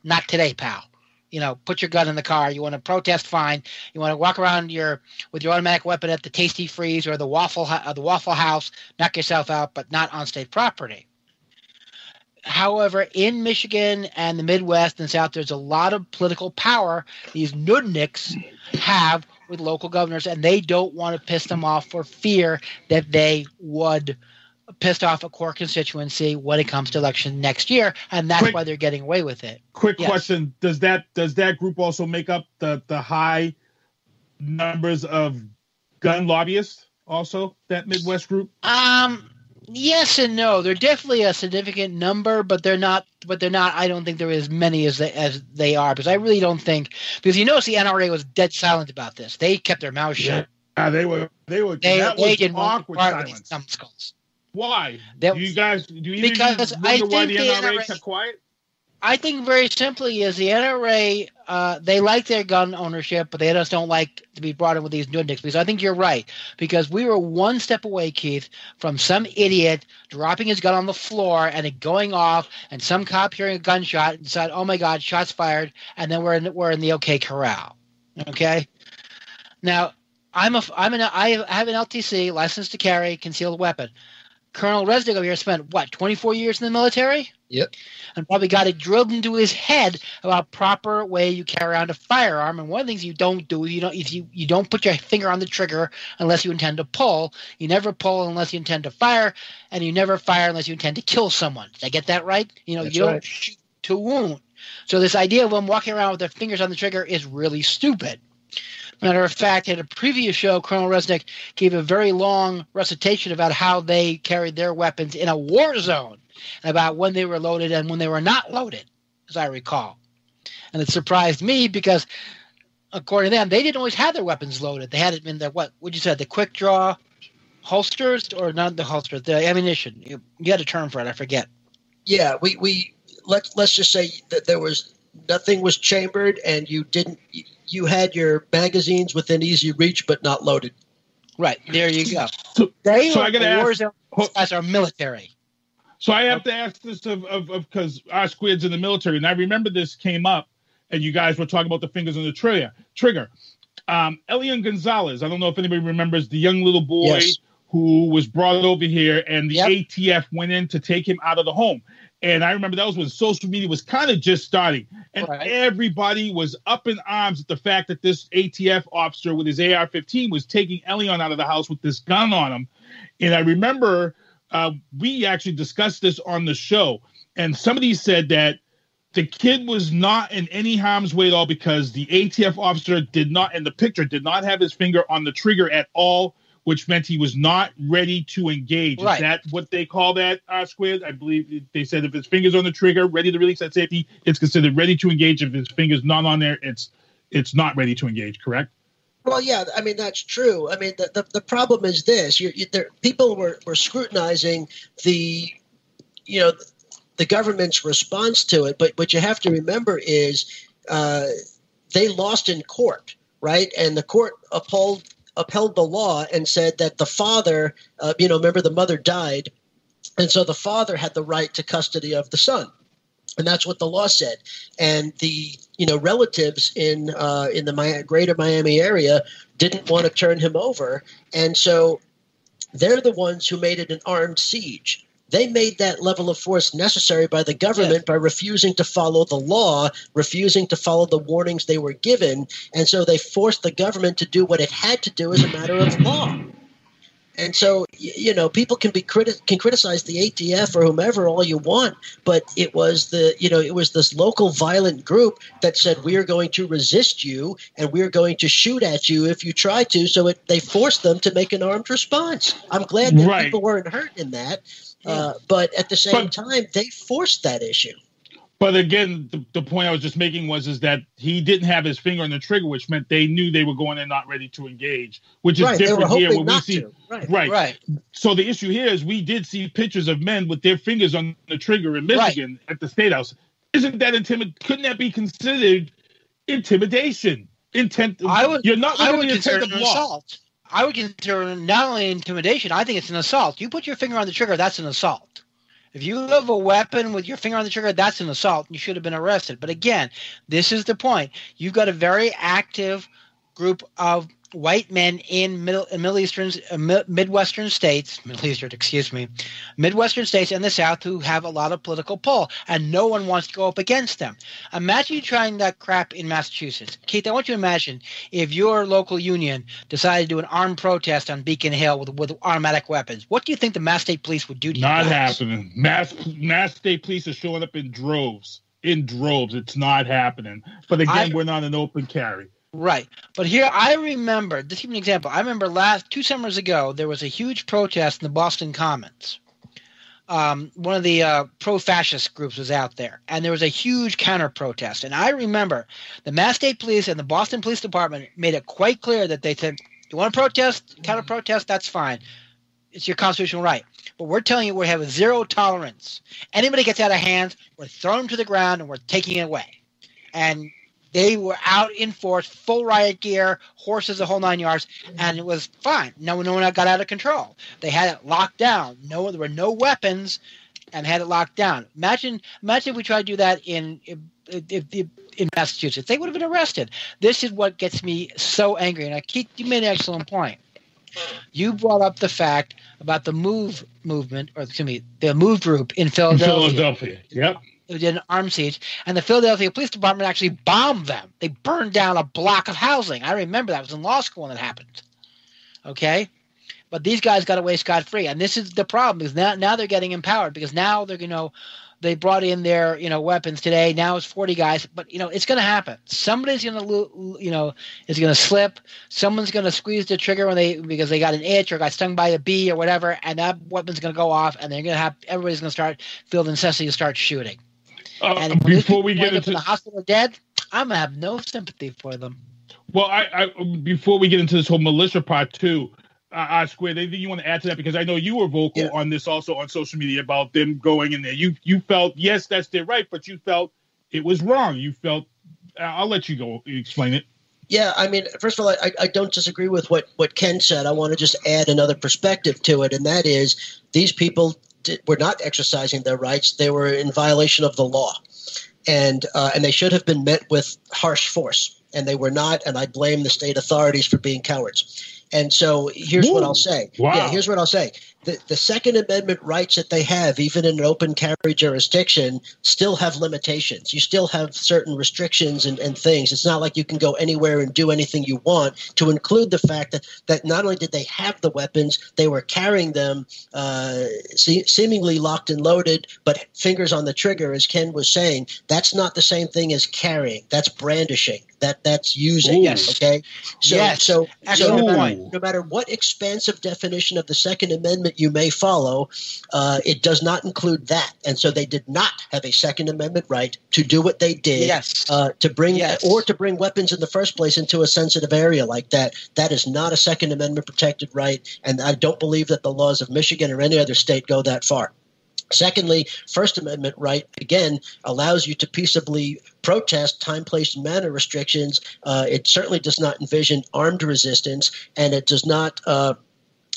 not today, pal. Put your gun in the car. You want to protest, fine. You want to walk around with your automatic weapon at the Tasty Freeze or the Waffle House, knock yourself out, but not on state property. However, in Michigan and the Midwest and South, there's a lot of political power these nudniks have with local governors, and they don't want to piss them off for fear that they would piss off a core constituency when it comes to election next year, and that's why they're getting away with it. Quick question: Does that group also make up the high numbers of gun lobbyists? Also, that Midwest group? Yes and no. They're definitely a significant number, but they're not. I don't think they're as many as they are, because I really don't think. Because you notice the NRA was dead silent about this. They kept their mouths shut. Yeah, they were. They didn't awkward silence. Numbskulls. Why? Do you guys wonder why the NRA kept quiet? I think very simply is the NRA, they like their gun ownership, but they just don't like to be brought in with these nudniks. Because I think you're right. Because we were one step away, Keith, from some idiot dropping his gun on the floor and it going off, and some cop hearing a gunshot and said, "Oh my God, shots fired!" And then we're in the OK corral. Okay. Now I have an LTC, license to carry concealed weapon. Colonel Resnick over here spent, 24 years in the military? Yep. And probably got it drilled into his head about proper way you carry around a firearm. And one of the things you don't do is you don't put your finger on the trigger unless you intend to pull. You never pull unless you intend to fire, and you never fire unless you intend to kill someone. Did I get that right? That's you don't right. shoot to wound. So this idea of them walking around with their fingers on the trigger is really stupid. Matter of fact, in a previous show, Colonel Resnick gave a very long recitation about how they carried their weapons in a war zone, and about when they were loaded and when they were not loaded, as I recall. And it surprised me because, according to them, they didn't always have their weapons loaded. They had it in the, what you said, the quick draw holsters, or not the holsters, the ammunition. You had a term for it, I forget. Yeah, let's just say that nothing was chambered, and you had your magazines within easy reach but not loaded. Right, there you go. So I got to ask, as our military. So I have to ask this of because our squid's in the military, and I remember this came up, and you guys were talking about the fingers on the trigger. Elian Gonzalez, I don't know if anybody remembers the young little boy who was brought over here, and the ATF went in to take him out of the home. And I remember that was when social media was kind of just starting. And everybody was up in arms at the fact that this ATF officer with his AR-15 was taking Elion out of the house with this gun on him. And I remember we actually discussed this on the show. And somebody said that the kid was not in any harm's way at all because the ATF officer did not have his finger on the trigger at all, which meant he was not ready to engage. Right. Is that what they call that, Squid? I believe they said if his finger's on the trigger, ready to release at safety, it's considered ready to engage. If his finger's not on there, it's not ready to engage, correct? Well, yeah, I mean, that's true. I mean, the problem is this. People were scrutinizing the government's response to it, but what you have to remember is they lost in court, right? And the court upheld the law and said that the father, remember the mother died, and so the father had the right to custody of the son, and that's what the law said. And the relatives in the greater Miami area didn't want to turn him over, and so they're the ones who made it an armed siege. They made that level of force necessary by the government by refusing to follow the law, refusing to follow the warnings they were given. And so they forced the government to do what it had to do as a matter of law. And so, people can criticize the ATF or whomever all you want, but it was this local violent group that said, we are going to resist you and we are going to shoot at you if you try to. So they forced them to make an armed response. I'm glad that people weren't hurt in that. But at the same time, they forced that issue. But again, the point I was just making is that he didn't have his finger on the trigger, which meant they knew they were going in not ready to engage, which is different here. When we see, right. So the issue here is we did see pictures of men with their fingers on the trigger in Michigan at the State House. Isn't that couldn't that be considered intimidation? You're not looking at the intent of law. Assault. I would consider not only intimidation, I think it's an assault. You put your finger on the trigger, that's an assault. If you have a weapon with your finger on the trigger, that's an assault. You should have been arrested. But again, this is the point. You've got a very active group of white men in Midwestern states and the South who have a lot of political pull, and no one wants to go up against them. Imagine you trying that crap in Massachusetts. Keith, I want you to imagine if your local union decided to do an armed protest on Beacon Hill with automatic weapons. What do you think the Mass State Police would do to you? Not happening. Mass State Police are showing up in droves. It's not happening. But again, we're not an open carry. Right. But here, I remember, just to give you an example, I remember 2 summers ago, there was a huge protest in the Boston Commons. One of the pro-fascist groups was out there, and there was a huge counter-protest. And I remember the Mass State Police and the Boston Police Department made it quite clear that they said, you want to protest, counter-protest, that's fine. It's your constitutional right. But we're telling you we have a zero tolerance. Anybody gets out of hand, we're throwing them to the ground, and we're taking it away. And they were out in force, full riot gear, horses, the whole 9 yards, and it was fine. No one got out of control. They had it locked down. There were no weapons, and had it locked down. Imagine if we tried to do that in Massachusetts. They would have been arrested. This is what gets me so angry. And Keith, you made an excellent point. You brought up the fact about the movement, or excuse me, the move group in Philadelphia. Yep. It did an armed siege, and the Philadelphia Police Department actually bombed them. They burned down a block of housing. I remember that. I was in law school when it happened. Okay? But these guys got away scot-free, and this is the problem, because now they're getting empowered, because now they're, they brought in their, weapons today. Now it's 40 guys, but it's going to happen. Somebody's going to, is going to slip. Someone's going to squeeze the trigger because they got an itch or got stung by a bee or whatever, and that weapon's going to go off, and everybody's going to start feel the necessity to start shooting. And before we get into the hospital dead, I'm gonna have no sympathy for them. Well, I before we get into this whole militia part too, I Square, anything you want to add to that? Because I know you were vocal on this also on social media about them going in there. You felt, yes, that's their right, but you felt it was wrong. You felt, I'll let you go explain it. Yeah, I mean, first of all, I don't disagree with what Ken said. I want to just add another perspective to it, and that is these people were not exercising their rights. They were in violation of the law, and they should have been met with harsh force, and they were not, and I blame the state authorities for being cowards. And so here's what I'll say. Wow. Yeah, here's what I'll say. The Second Amendment rights that they have, even in an open carry jurisdiction, still have limitations. You still have certain restrictions and things. It's not like you can go anywhere and do anything you want, to include the fact that not only did they have the weapons, they were carrying them seemingly locked and loaded, but fingers on the trigger, as Ken was saying. That's not the same thing as carrying. That's brandishing. That's using. Ooh. Yes. Okay. So Excellent no matter what expansive definition of the Second Amendment you may follow, it does not include that. And so they did not have a Second Amendment right to do what they did. Yes. To bring weapons in the first place into a sensitive area like that. That is not a Second Amendment protected right. And I don't believe that the laws of Michigan or any other state go that far. Secondly, First Amendment right, again, allows you to peaceably protest time, place, and manner restrictions. It certainly does not envision armed resistance, and it does not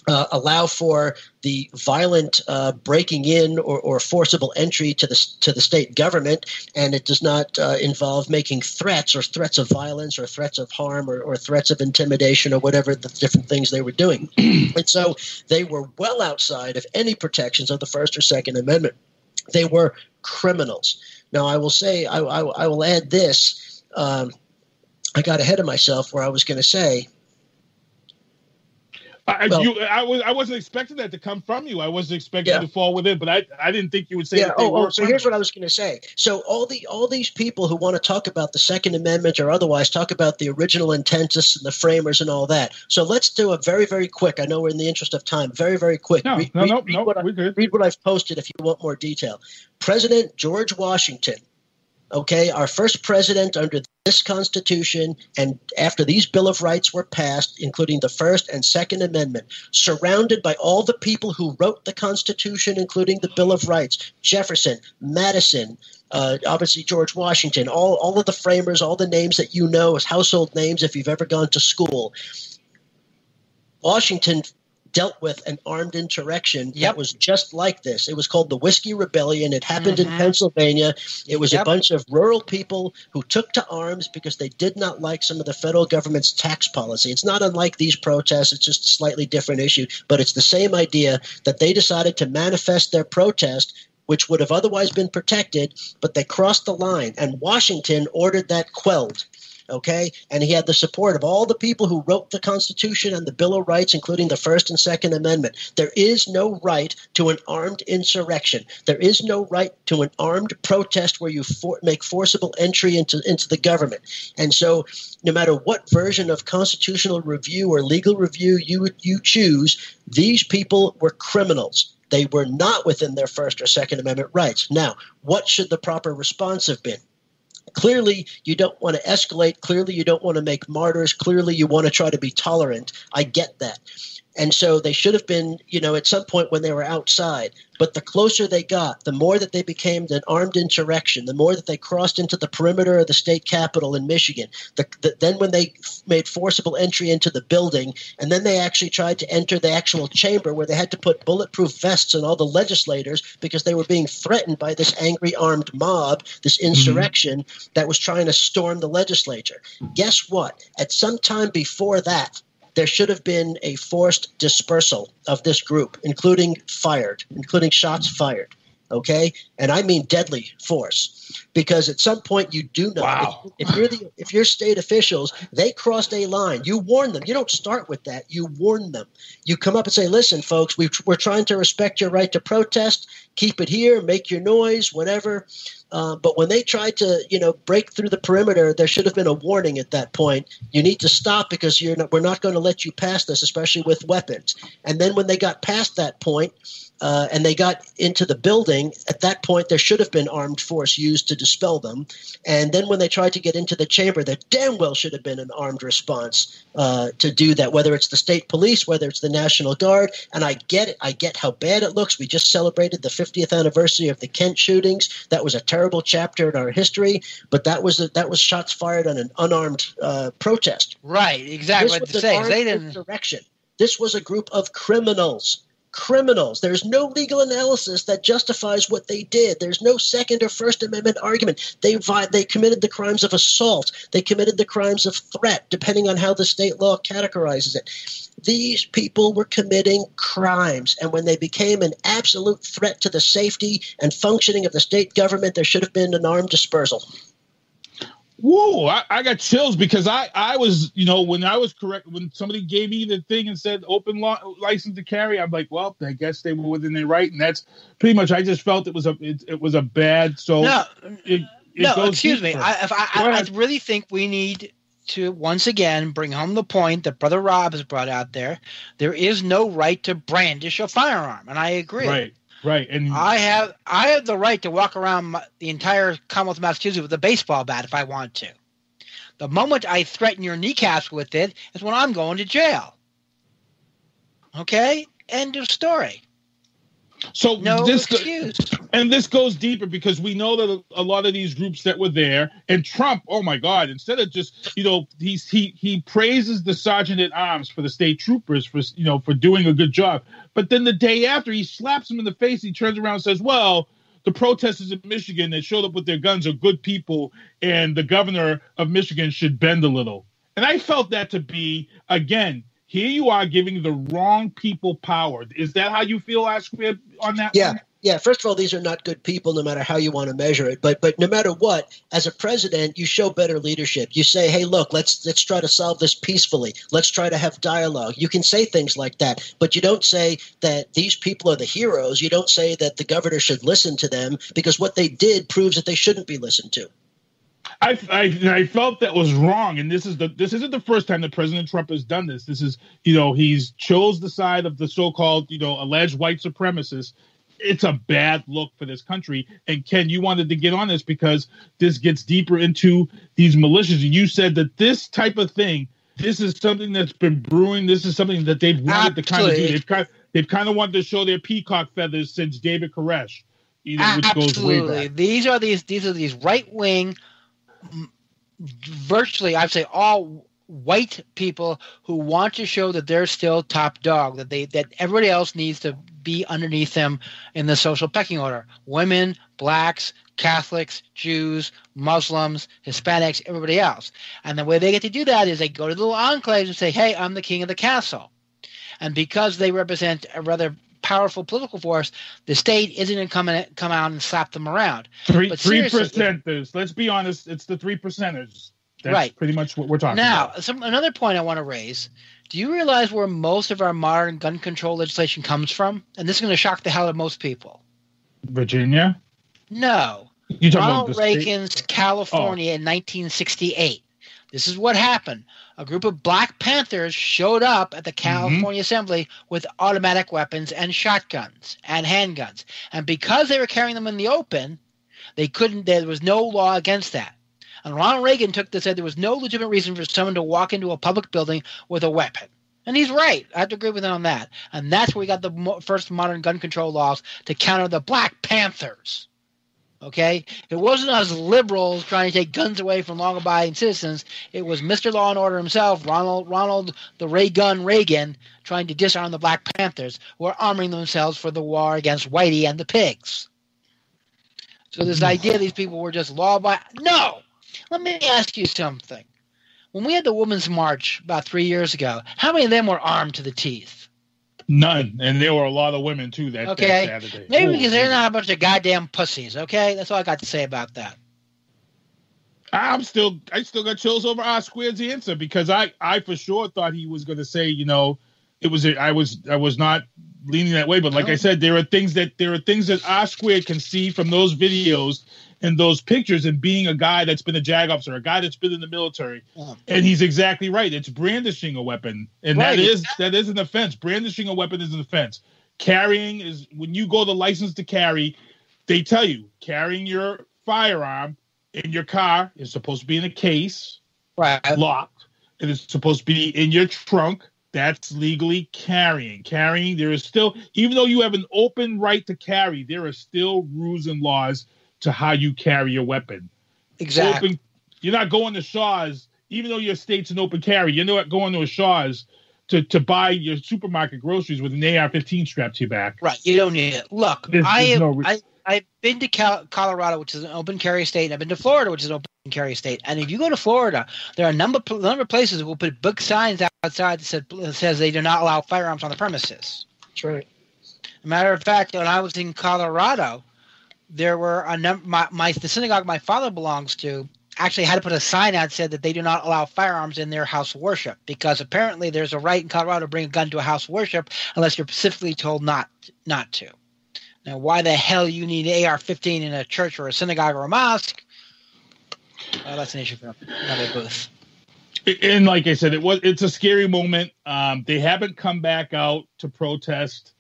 allow for the violent breaking in or forcible entry to the state government, and it does not involve making threats or threats of violence or threats of harm or threats of intimidation or whatever the different things they were doing. And so they were well outside of any protections of the First or Second Amendment. They were criminals. Now, I will say, I will add this. I got ahead of myself where I was going to say, I wasn't expecting that to come from you. I wasn't expecting you to fall within, but I didn't think you would say that. So here's what I was going to say. So all these people who want to talk about the Second Amendment or otherwise talk about the original intentists and the framers and all that. So let's do a very, very quick. I know we're in the interest of time. Very, very quick. Read what I've posted if you want more detail. President George Washington. Okay, our first president under this Constitution, and after these Bill of Rights were passed, including the First and Second Amendment, surrounded by all the people who wrote the Constitution, including the Bill of Rights, Jefferson, Madison, obviously George Washington, all of the framers, all the names that you know as household names if you've ever gone to school. Washington dealt with an armed insurrection that was just like this. It was called the Whiskey Rebellion. It happened in Pennsylvania. It was a bunch of rural people who took to arms because they did not like some of the federal government's tax policy. It's not unlike these protests. It's just a slightly different issue, but it's the same idea that they decided to manifest their protest, which would have otherwise been protected, but they crossed the line, and Washington ordered that quelled. Okay, and he had the support of all the people who wrote the Constitution and the Bill of Rights, including the First and Second Amendment. There is no right to an armed insurrection. There is no right to an armed protest where you make forcible entry into the government. And so no matter what version of constitutional review or legal review you choose, these people were criminals. They were not within their First or Second Amendment rights. Now, what should the proper response have been? Clearly, you don't want to escalate. Clearly, you don't want to make martyrs. Clearly, you want to try to be tolerant. I get that. And so they should have been, at some point when they were outside. But the closer they got, the more that they became an armed insurrection, the more that they crossed into the perimeter of the state capitol in Michigan. Then when they made forcible entry into the building, and then they actually tried to enter the actual chamber where they had to put bulletproof vests on all the legislators because they were being threatened by this angry armed mob, this insurrection that was trying to storm the legislature. Guess what? At some time before that, there should have been a forced dispersal of this group, including shots fired. Okay, and I mean deadly force, because at some point you do know. Wow. If you're state officials, they crossed a line. You warn them. You don't start with that. You warn them. You come up and say, "Listen, folks, we're trying to respect your right to protest. Keep it here. Make your noise, whatever." But when they tried to, break through the perimeter, there should have been a warning at that point. You need to stop because we're not going to let you pass this, especially with weapons. And then when they got past that point, and they got into the building, at that point there should have been armed force used to dispel them. And then when they tried to get into the chamber, there damn well should have been an armed response to do that, whether it's the state police, whether it's the National Guard. And I get it. I get how bad it looks. We just celebrated the 50th anniversary of the Kent shootings. That was a terrible chapter in our history, but that was shots fired on an unarmed protest. Right, exactly what to say. They didn't. Insurrection. This was a group of criminals. There's no legal analysis that justifies what they did. There's no Second or First Amendment argument. They committed the crimes of assault. They committed the crimes of threat, depending on how the state law categorizes it. These people were committing crimes, and when they became an absolute threat to the safety and functioning of the state government, there should have been an armed dispersal. Whoa, I got chills because I was, when somebody gave me the thing and said open license to carry, I'm like, well, I guess they were within their right. And that's pretty much, I just felt it was a bad. So no, excuse deeper. me. I really think we need to once again bring home the point that Brother Rob has brought out there. There is no right to brandish a firearm. And I agree. Right, and I have the right to walk around the entire Commonwealth of Massachusetts with a baseball bat if I want to. The moment I threaten your kneecaps with it is when I'm going to jail. Okay? End of story. So no excuse. And this goes deeper because we know that a lot of these groups that were there, and Trump, oh my God, instead of just, he praises the sergeant at arms for the state troopers for doing a good job. But then the day after, he slaps him in the face. He turns around and says, well, the protesters in Michigan that showed up with their guns are good people, and the governor of Michigan should bend a little. And I felt that to be, again, here you are giving the wrong people power. Is that how you feel, Asquith, on that one? Yeah. First of all, these are not good people, no matter how you want to measure it. But no matter what, as a president, you show better leadership. You say, hey, look, let's try to solve this peacefully. Let's try to have dialogue. You can say things like that, but you don't say that these people are the heroes. You don't say that the governor should listen to them, because what they did proves that they shouldn't be listened to. I felt that was wrong, and this isn't the first time that President Trump has done this. This is, he's chose the side of the so-called, alleged white supremacists. It's a bad look for this country. And Ken, you wanted to get on this because this gets deeper into these militias, and you said that this type of thing, this is something that's been brewing. This is something that they've wanted to kind of do. They've kind of wanted to show their peacock feathers since David Koresh, which goes way back. These are these right-wing, virtually, I'd say all white people who want to show that they're still top dog, that everybody else needs to be underneath them in the social pecking order. Women, blacks, Catholics, Jews, Muslims, Hispanics, everybody else. And the way they get to do that is they go to the little enclaves and say, hey, I'm the king of the castle. And because they represent a rather powerful political force, the state isn't going to come out and slap them around. 3%. Let's be honest, it's the 3%ers. That's right. Pretty much what we're talking about. Now, another point I want to raise. Do you realize where most of our modern gun control legislation comes from? And this is going to shock the hell out of most people. Virginia? No. Ronald Reagan's California in 1968. This is what happened. A group of Black Panthers showed up at the California Assembly with automatic weapons and shotguns and handguns. And because they were carrying them in the open, there was no law against that. And Ronald Reagan said there was no legitimate reason for someone to walk into a public building with a weapon. And he's right. I have to agree with him on that. And that's where we got the first modern gun control laws to counter the Black Panthers. Okay? It wasn't us liberals trying to take guns away from law-abiding citizens. It was Mr. Law and Order himself, Ronald the Ray Gun Reagan, trying to disarm the Black Panthers, who are arming themselves for the war against Whitey and the pigs. So this idea these people were just law-abiding. No! Let me ask you something. when we had the Women's March about 3 years ago, how many of them were armed to the teeth? None. And there were a lot of women, too, that Saturday. Maybe because they're not a bunch of goddamn pussies, okay? That's all I got to say about that. I still got chills over R Squared's answer because I for sure thought he was going to say, I was not leaning that way, but like I said, there are things that R Squared can see from those videos and those pictures, and being a guy that's been a JAG officer, a guy that's been in the military, and he's exactly right. It's brandishing a weapon, and that is an offense. Brandishing a weapon is an offense. Carrying is, when you go to license to carry, they tell you carrying your firearm in your car is supposed to be in a case, right, locked, and it's supposed to be in your trunk. That's legally carrying. Carrying, there is still, even though you have an open right to carry, there are still rules and laws to how you carry your weapon. Exactly. You're not going to Shaw's, even though your state's an open carry. You're not going to a Shaw's to buy your supermarket groceries with an AR-15 strapped to your back. Right. You don't need it. Look, I've been to Colorado, which is an open carry state, and I've been to Florida, which is an open carry state. And if you go to Florida, there are a number of places that will put big signs outside that says they do not allow firearms on the premises. That's right. As a matter of fact, when I was in Colorado, there were a number. The synagogue my father belongs to actually had to put a sign out that said that they do not allow firearms in their house of worship, because apparently there's a right in Colorado to bring a gun to a house of worship unless you're specifically told not to. Now, why the hell you need an AR-15 in a church or a synagogue or a mosque? Well, that's an issue for another booth. And like I said, it's a scary moment. They haven't come back out to protest,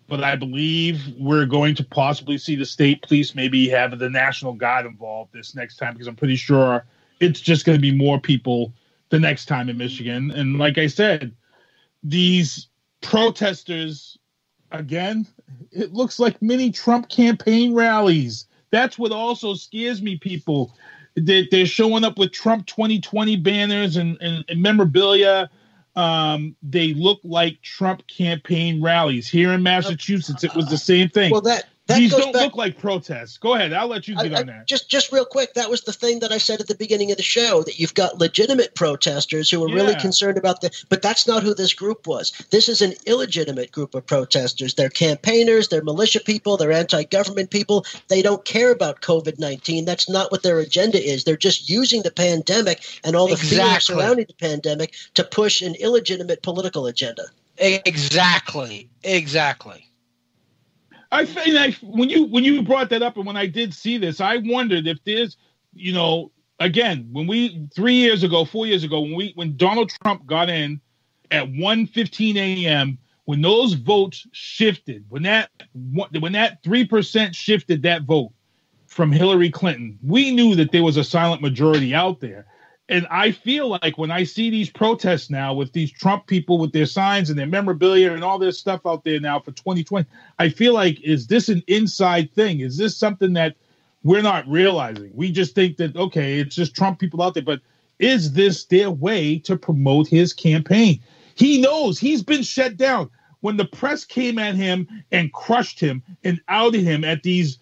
but I believe we're going to possibly see the state police maybe have the National Guard involved this next time, because I'm pretty sure it's just going to be more people the next time in Michigan. And like I said, these protesters, again, it looks like mini Trump campaign rallies. That's what also scares me, people. They're showing up with Trump 2020 banners and memorabilia. They look like Trump campaign rallies. Here in Massachusetts, it was the same thing. Well, these don't look like protests. Go ahead. I'll let you get on that. Just real quick, that was the thing that I said at the beginning of the show, that you've got legitimate protesters who are really concerned about but that's not who this group was. This is an illegitimate group of protesters. They're campaigners, they're militia people, they're anti-government people. They don't care about COVID-19. That's not what their agenda is. They're just using the pandemic and all the fear surrounding the pandemic to push an illegitimate political agenda. Exactly. When you brought that up, and when I did see this, I wondered if there's, again, when 4 years ago, when Donald Trump got in at 1:15 a.m., when those votes shifted, when that 3% shifted that vote from Hillary Clinton, we knew that there was a silent majority out there. And I feel like when I see these protests now with these Trump people with their signs and their memorabilia and all this stuff out there now for 2020, I feel like, is this an inside thing? Is this something that we're not realizing? We just think that, okay, it's just Trump people out there, but is this their way to promote his campaign? He knows he's been shut down. When the press came at him and crushed him and outed him at these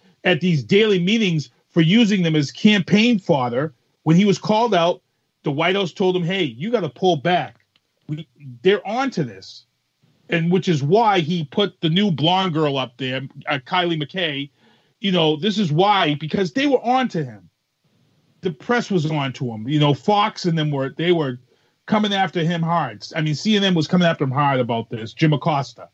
daily meetings for using them as campaign fodder, when he was called out, the White House told him, hey, you got to pull back. They're on to this. And which is why he put the new blonde girl up there, Kylie McKay. This is why, because they were on to him. The press was on to him. Fox and them were coming after him hard. I mean, CNN was coming after him hard about this, Jim Acosta.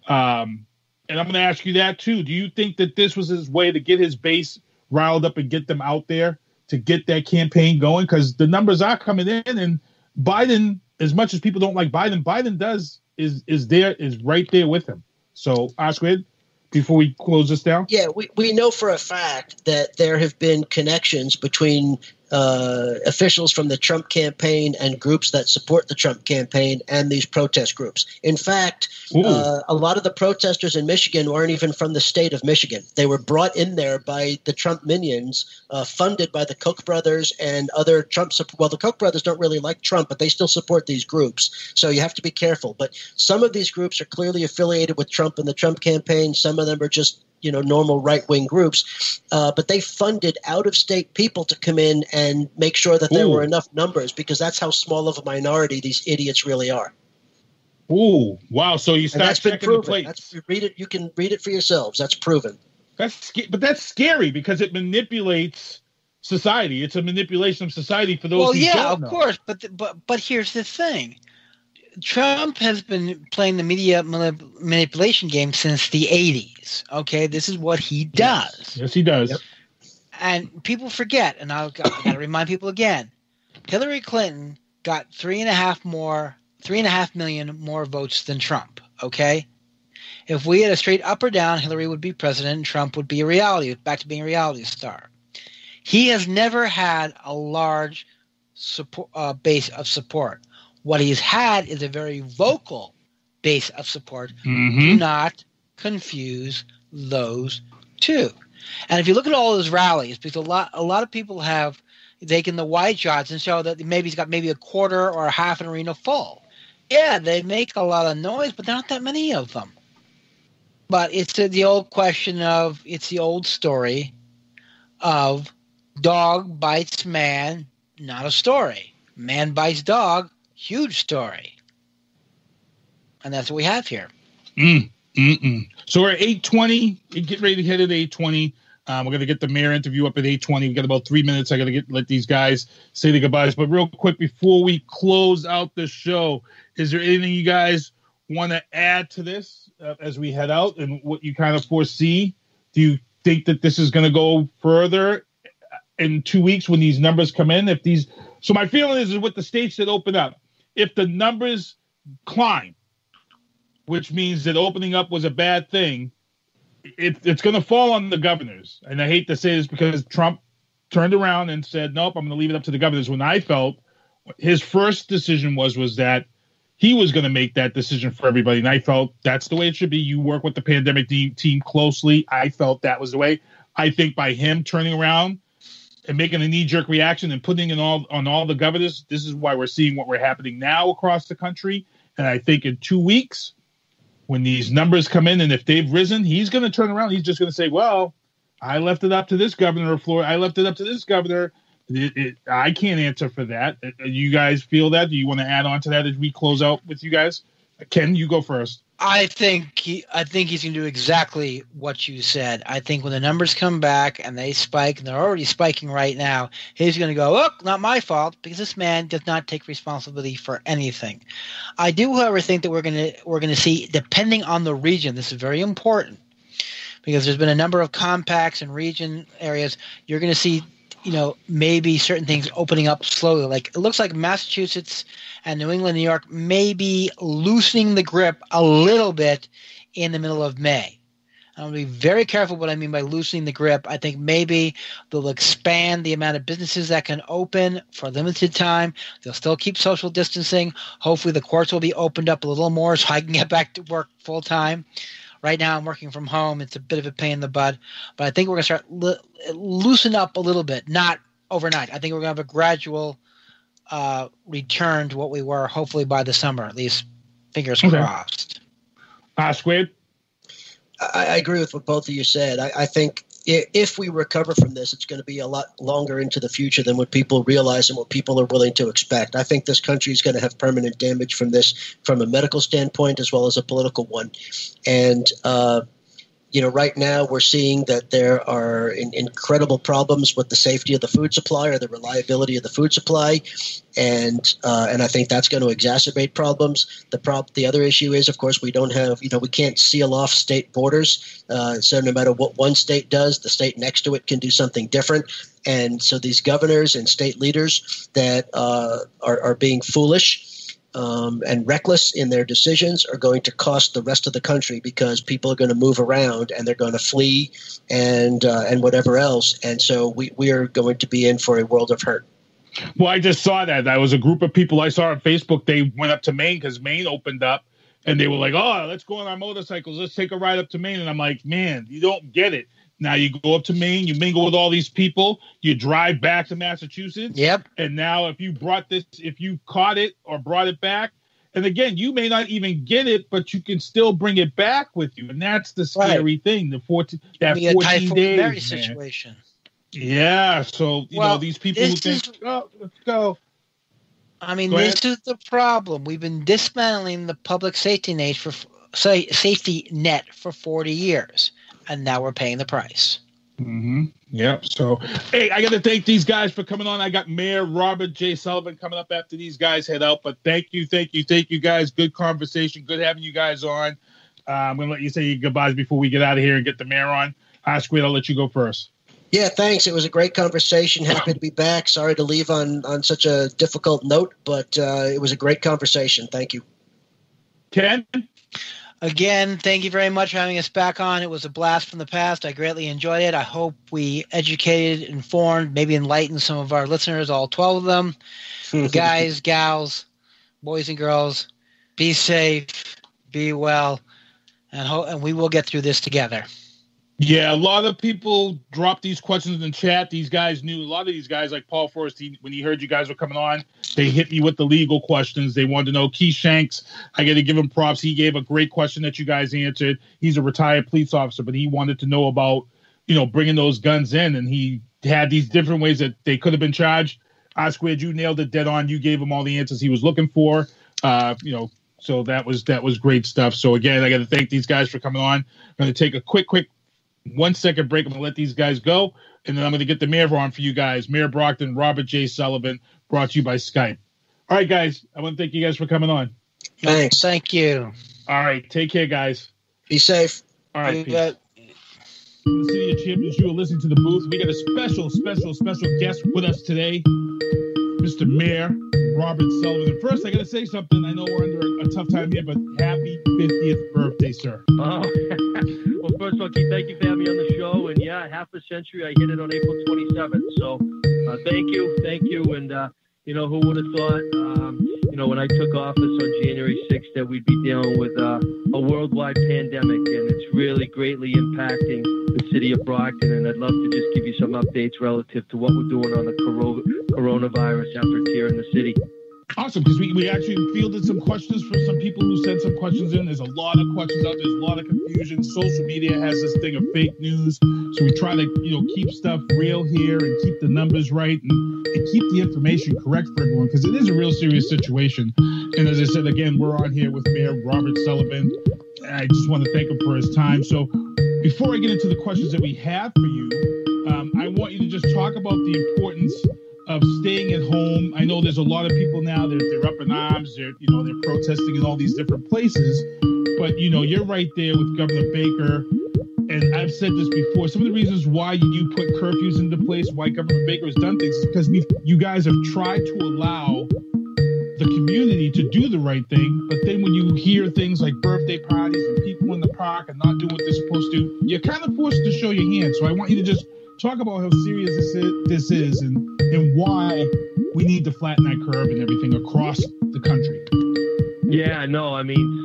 And I'm going to ask you that, too. Do you think that this was his way to get his base riled up and get them out there to get that campaign going? Because the numbers are coming in, and Biden, as much as people don't like Biden is right there with him. So, Osquid, before we close this down? Yeah, we know for a fact that there have been connections between officials from the Trump campaign and groups that support the Trump campaign and these protest groups. In fact, a lot of the protesters in Michigan weren't even from the state of Michigan. They were brought in there by the Trump minions, funded by the Koch brothers and other Trump support. Well, the Koch brothers don't really like Trump, but they still support these groups. So you have to be careful. But some of these groups are clearly affiliated with Trump and the Trump campaign. Some of them are just normal right-wing groups, but they funded out-of-state people to come in and make sure that there were enough numbers, because that's how small of a minority these idiots really are. Ooh, wow! So you start checking the plates. You can read it for yourselves. That's proven. But that's scary because it manipulates society. It's a manipulation of society for those. Well, who yeah, don't of know. course. But here's the thing: Trump has been playing the media manipulation game since the 80s. Okay, this is what he does. Yes, he does. Yep. And people forget, and I got to remind people again: Hillary Clinton got 3.5 million more votes than Trump. Okay, if we had a straight up or down, Hillary would be president, and Trump would be back to being a reality star. He has never had a large base of support. What he's had is a very vocal base of support. Mm-hmm. Do not confuse those two. And if you look at all those rallies, because a lot of people have taken the wide shots and show that maybe he's got maybe a quarter or a half an arena full. Yeah, they make a lot of noise, but there aren't that many of them. But it's the old question of, it's the old story of dog bites man, not a story. Man bites dog, huge story. And that's what we have here. So we're at 8:20. Get ready to hit at 8:20. We're going to get the mayor interview up at 8:20. We've got about 3 minutes. I got to let these guys say their goodbyes. But real quick, before we close out the show, is there anything you guys want to add to this as we head out and what you kind of foresee? Do you think that this is going to go further in 2 weeks when these numbers come in? So my feeling is with the states that open up, if the numbers climb, which means that opening up was a bad thing, it's going to fall on the governors. And I hate to say this because Trump turned around and said, nope, I'm going to leave it up to the governors. When I felt his first decision was that he was going to make that decision for everybody. And I felt that's the way it should be. You work with the pandemic team closely. I felt that was the way. I think by him turning around and making a knee-jerk reaction and putting it on all the governors, this is why we're seeing what we're happening now across the country. And I think in 2 weeks, when these numbers come in and if they've risen, he's going to turn around. He's just going to say, well, I left it up to this governor of Florida. I left it up to this governor. I can't answer for that. You guys feel that? Do you want to add on to that as we close out with you guys? Ken, you go first. I think he's going to do exactly what you said. I think when the numbers come back and they spike, and they're already spiking right now, he's going to go, look, not my fault, because this man does not take responsibility for anything. I do, however, think that we're going to see, depending on the region, this is very important, because there's been a number of compacts and region areas, you're going to see, maybe certain things opening up slowly. Like it looks like Massachusetts and New England, New York may be loosening the grip a little bit in the middle of May. I'm going to be very careful what I mean by loosening the grip. I think maybe they'll expand the amount of businesses that can open for a limited time. They'll still keep social distancing. Hopefully the courts will be opened up a little more so I can get back to work full time. Right now I'm working from home. It's a bit of a pain in the butt. But I think we're going to start loosen up a little bit, not overnight. I think we're going to have a gradual return to what we were, hopefully by the summer, at least. Fingers crossed. Squid? I agree with what both of you said. I think if we recover from this, it's going to be a lot longer into the future than what people realize and what people are willing to expect. I think this country is going to have permanent damage from this, from a medical standpoint as well as a political one. And right now we're seeing that there are incredible problems with the safety of the food supply or the reliability of the food supply. And I think that's going to exacerbate problems. The other issue is, of course, we don't have, we can't seal off state borders. So no matter what one state does, the state next to it can do something different. And so these governors and state leaders that are being foolish and reckless in their decisions are going to cost the rest of the country, because people are going to move around and they're going to flee and whatever else. And so we are going to be in for a world of hurt. Well, I just saw that. That was a group of people I saw on Facebook. They went up to Maine because Maine opened up, and they were like, oh, let's go on our motorcycles. Let's take a ride up to Maine. And I'm like, man, you don't get it. Now you go up to Maine, you mingle with all these people, you drive back to Massachusetts. Yep. And now if you caught it or brought it back, And again, you may not even get it, but you can still bring it back with you. And that's the scary thing. The 14 days, Mary situation. Yeah. So, you know, these people who think, oh, let's go. I mean, this is the problem. We've been dismantling the public safety net for 40 years, and now we're paying the price. Mm-hmm. Yep. So, hey, I got to thank these guys for coming on. I got Mayor Robert J. Sullivan coming up after these guys head out. But thank you guys. Good conversation. Good having you guys on. I'm going to let you say your goodbyes before we get out of here and get the mayor on. Oscar, I'll let you go first. Yeah, thanks. It was a great conversation. Happy to be back. Sorry to leave on such a difficult note, but it was a great conversation. Thank you. Ken? Again, thank you very much for having us back on. It was a blast from the past. I greatly enjoyed it. I hope we educated, informed, maybe enlightened some of our listeners, all 12 of them. Guys, gals, boys and girls, be safe, be well, and we will get through this together. Yeah, a lot of people dropped these questions in the chat. These guys knew, a lot of these guys, like Paul Forrest, when he heard you guys were coming on, they hit me with the legal questions. They wanted to know. Keith Shanks, I got to give him props. He gave a great question that you guys answered. He's a retired police officer, but he wanted to know about, bringing those guns in, and he had these different ways that they could have been charged. I-Squared, you nailed it dead on. You gave him all the answers he was looking for. So that was great stuff. So again, I got to thank these guys for coming on. I'm going to take a quick 1 second break. I'm going to let these guys go, and then I'm going to get the mayor on for you guys. Mayor Brockton, Robert J. Sullivan, brought to you by Skype. All right, guys. I want to thank you guys for coming on. Thanks. Thank you. All right. Take care, guys. Be safe. All right. Peace. From the City of Champions, you are listening to The Booth. We got a special guest with us today, Mr. Mayor Robert Sullivan. And first, I got to say something. I know we're under a tough time here, but happy 50th birthday, sir. Oh, well, first of all, Keith, thank you for having me on the show. And yeah, half a century. I hit it on April 27th. So thank you. And, who would have thought, when I took office on January 6th that we'd be dealing with a worldwide pandemic, and it's really greatly impacting the city of Brockton. And I'd love to just give you some updates relative to what we're doing on the coronavirus efforts here in the city. Awesome, because we actually fielded some questions for some people who sent some questions in. There's a lot of questions out there. There's a lot of confusion. Social media has this thing of fake news. So we try to, keep stuff real here and keep the numbers right and keep the information correct for everyone, because it is a real serious situation. And as I said, again, we're on here with Mayor Robert Sullivan. I just want to thank him for his time. So before I get into the questions that we have for you, I want you to just talk about the importance of staying at home. I know there's a lot of people now that they're up in arms. They're protesting in all these different places. But, you're right there with Governor Baker. And I've said this before. Some of the reasons why you put curfews into place, why Governor Baker has done things, is because you guys have tried to allow the community to do the right thing. But then when you hear things like birthday parties and people in the park and not doing what they're supposed to, you're kind of forced to show your hand. So I want you to just talk about how serious this is and why we need to flatten that curve and everything across the country. Yeah, no,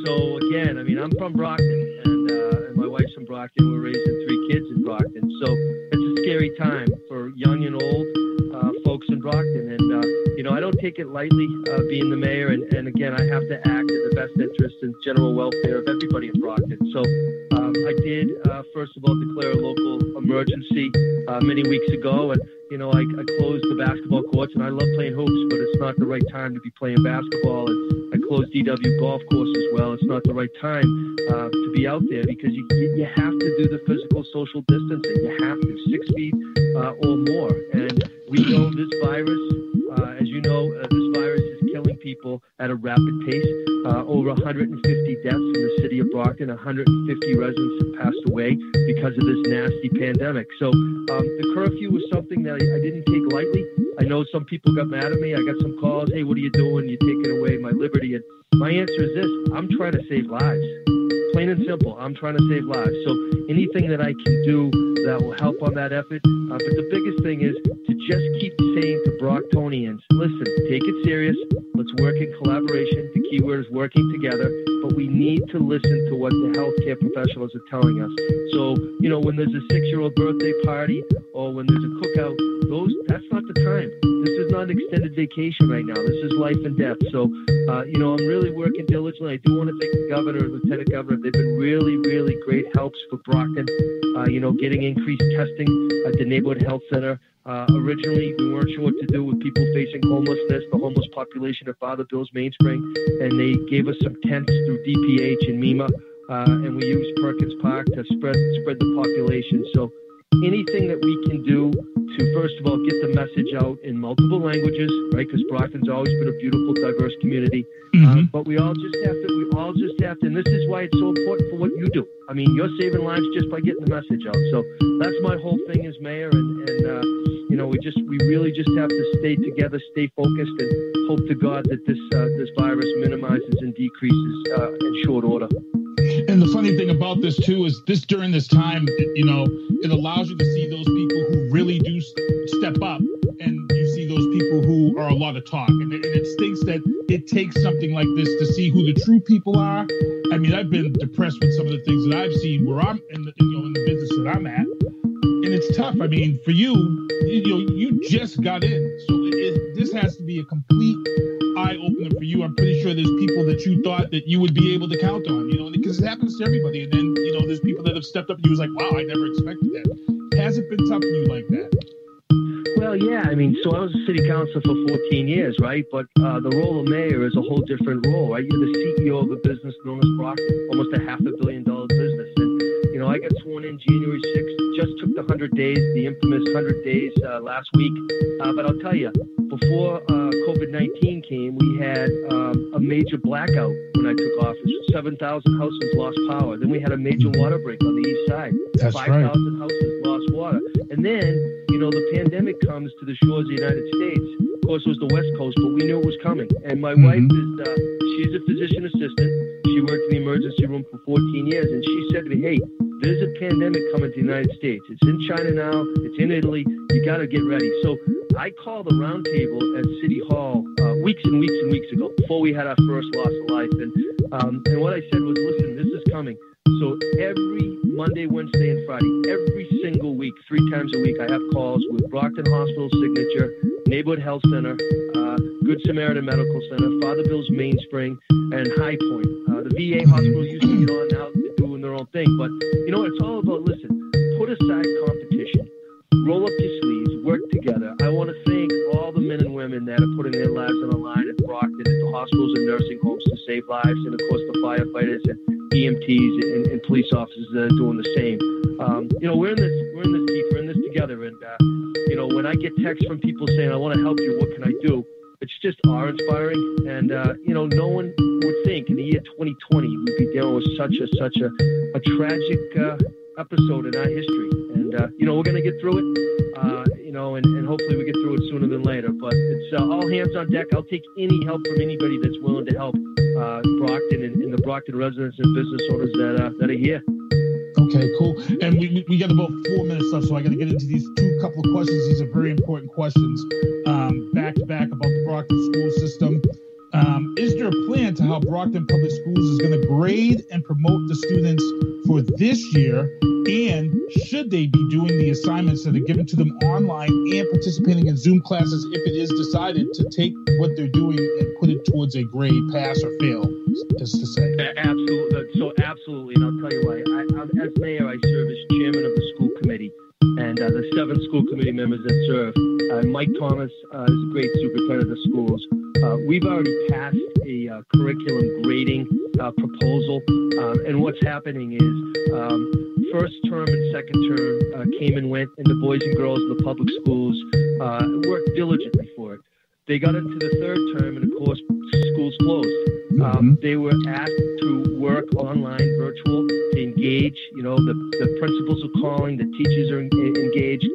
so again, I'm from Brockton, and my wife's from Brockton. We're raising 3 kids in Brockton. So it's a scary time for young and old folks in Brockton. And, I don't take it lightly being the mayor. And again, I have to act in the best interest and general welfare of everybody in Brockton. So I did, first of all, declare a local emergency many weeks ago. And, I closed the basketball courts, and I love playing hoops, but it's not the right time to be playing basketball. And I closed DW golf course as well. It's not the right time to be out there, because you have to do the physical social distancing. You have to 6 feet or more. And we know this virus, as you know, this virus is killing people at a rapid pace. Over 150 deaths in the city of Brockton. 150 residents have passed away because of this nasty pandemic. So the curfew was something that I didn't take lightly. I know some people got mad at me. I got some calls. Hey, what are you doing? You're taking away my liberty. And my answer is this: I'm trying to save lives. Plain and simple. I'm trying to save lives. So anything that I can do that will help on that effort. But the biggest thing is to just keep saying to Brocktonians, listen, take it serious. Let's work in collaboration. The key word is working together. But we need to listen to what the healthcare professionals are telling us. So, when there's a 6-year-old birthday party or when there's a cookout, that's not the time. This is not an extended vacation right now. This is life and death. So, I'm really working diligently. I do want to thank the governor, lieutenant governor. They've been really, really great helps for Brockton. Getting increased testing at the neighborhood health center. Originally, we weren't sure what to do with people facing homelessness, the homeless population at Father Bill's Mainspring, and they gave us some tents through DPH and MEMA, and we used Perkins Park to spread the population. So anything that we can do to, first of all, get the message out in multiple languages, right? Because Brockton's always been a beautiful, diverse community. But we all just have to, and this is why it's so important for what you do. I mean, you're saving lives just by getting the message out. So that's my whole thing as mayor, and we really just have to stay together, stay focused, and hope to God that this virus minimizes and decreases in short order. And the funny thing about this too is during this time, it allows you to see those people who really do step up, and you see those people who are a lot of talk. And it stinks that it takes something like this to see who the true people are. I mean, I've been depressed with some of the things that I've seen where I'm in the business that I'm at, and it's tough. I mean, for you just got in, so this has to be a complete eye opener for you. I'm pretty sure there's people that you thought that you would be able to count on, because it happens to everybody. And then, there's people that have stepped up and you was like, wow, I never expected that. Has it been tough for you like that? Well, yeah. I mean, so I was a city councilor for 14 years, right? But the role of mayor is a whole different role, right? You're the CEO of a business known as Brockton, almost a $500 million business. And, I got sworn in January 6th, just took the 100 days, the infamous 100 days last week. But I'll tell you, before COVID-19 came, we had a major blackout when I took office. 7,000 houses lost power. Then we had a major water break on the east side. That's 5,000 houses lost water. And then, the pandemic comes to the shores of the United States. Of course, it was the West Coast, but we knew it was coming. And my wife she's a physician assistant. She worked in the emergency room for 14 years. And she said to me, hey, there's a pandemic coming to the United States. It's in China now. It's in Italy. You got to get ready. So I called a roundtable at City Hall weeks and weeks and weeks ago, before we had our first loss of life. And what I said was, listen, this is coming. So every Monday, Wednesday, and Friday, every single week, 3 times a week, I have calls with Brockton Hospital Signature, Neighborhood Health Center, Good Samaritan Medical Center, Father Bill's Mainspring, and High Point. The VA hospital used to get on, now they're doing their own thing. But, it's all about, listen, put aside competition, roll up your sleeves, work together. I want to thank all the men and women that are putting their lives on the line at Brockton, at the hospitals and nursing homes to save lives, and, of course, the firefighters and EMTs and police officers that are doing the same. We're in this deep, we're in this together. And, when I get texts from people saying, I want to help you, what can I do? It's just awe-inspiring. And, no one would think in the year 2020 we'd be dealing with such a tragic episode in our history. And, we're going to get through it, and hopefully we get through it sooner than later. But it's all hands on deck. I'll take any help from anybody that's willing to help Brockton and the Brockton residents and business owners that are here. Okay, cool. And we got about 4 minutes left, so I got to get into these couple of questions. These are very important questions, back to back, about the Brockton school system. Is there a plan to how Brockton Public Schools is going to grade and promote the students for this year? And should they be doing the assignments that are given to them online and participating in Zoom classes if it is decided to take what they're doing and put it towards a grade, pass or fail, as to say? Absolutely. So absolutely. And I'll tell you why. As mayor, I serve as chairman of the school committee. And the 7 school committee members that serve. Mike Thomas is a great superintendent of schools. We've already passed a curriculum grading proposal. And what's happening is first term and second term came and went, and the boys and girls in the public schools worked diligently for it. They got into the third term, and of course, schools closed. They were asked to work online, virtual, to engage. The principals are calling, the teachers are engaged.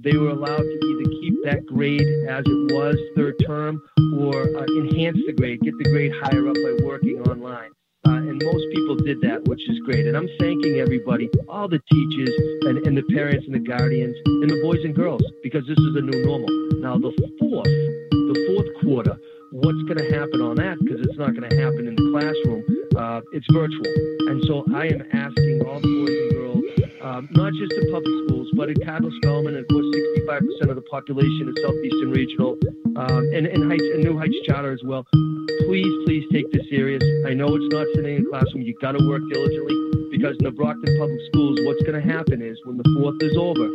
They were allowed to either keep that grade as it was third term or enhance the grade, get the grade higher up by working online. And most people did that, which is great. And I'm thanking everybody, all the teachers and the parents and the guardians and the boys and girls, because this is a new normal. Now, the fourth quarter, what's going to happen on that? Because it's not going to happen in the classroom. It's virtual. And so I am asking all the boys and girls not just in public schools, but in Cardinal Spellman, and of course 65% of the population in Southeastern Regional, and New Heights Charter as well. Please take this serious. I know it's not sitting in a classroom. You got to work diligently, because in the Brockton Public Schools, what's going to happen is when the 4th is over,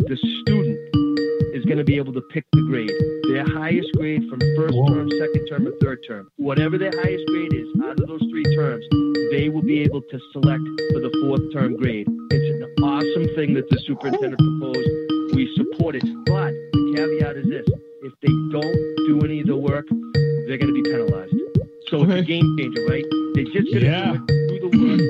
the student is going to be able to pick the grade. Their highest grade from first term, second term, or third term. Whatever their highest grade is out of those 3 terms, they will be able to select for the 4th term grade. It's an awesome thing that the superintendent proposed. We support it. But the caveat is this: if they don't do any of the work, they're going to be penalized. So it's a game changer, right? They're just going to do the work.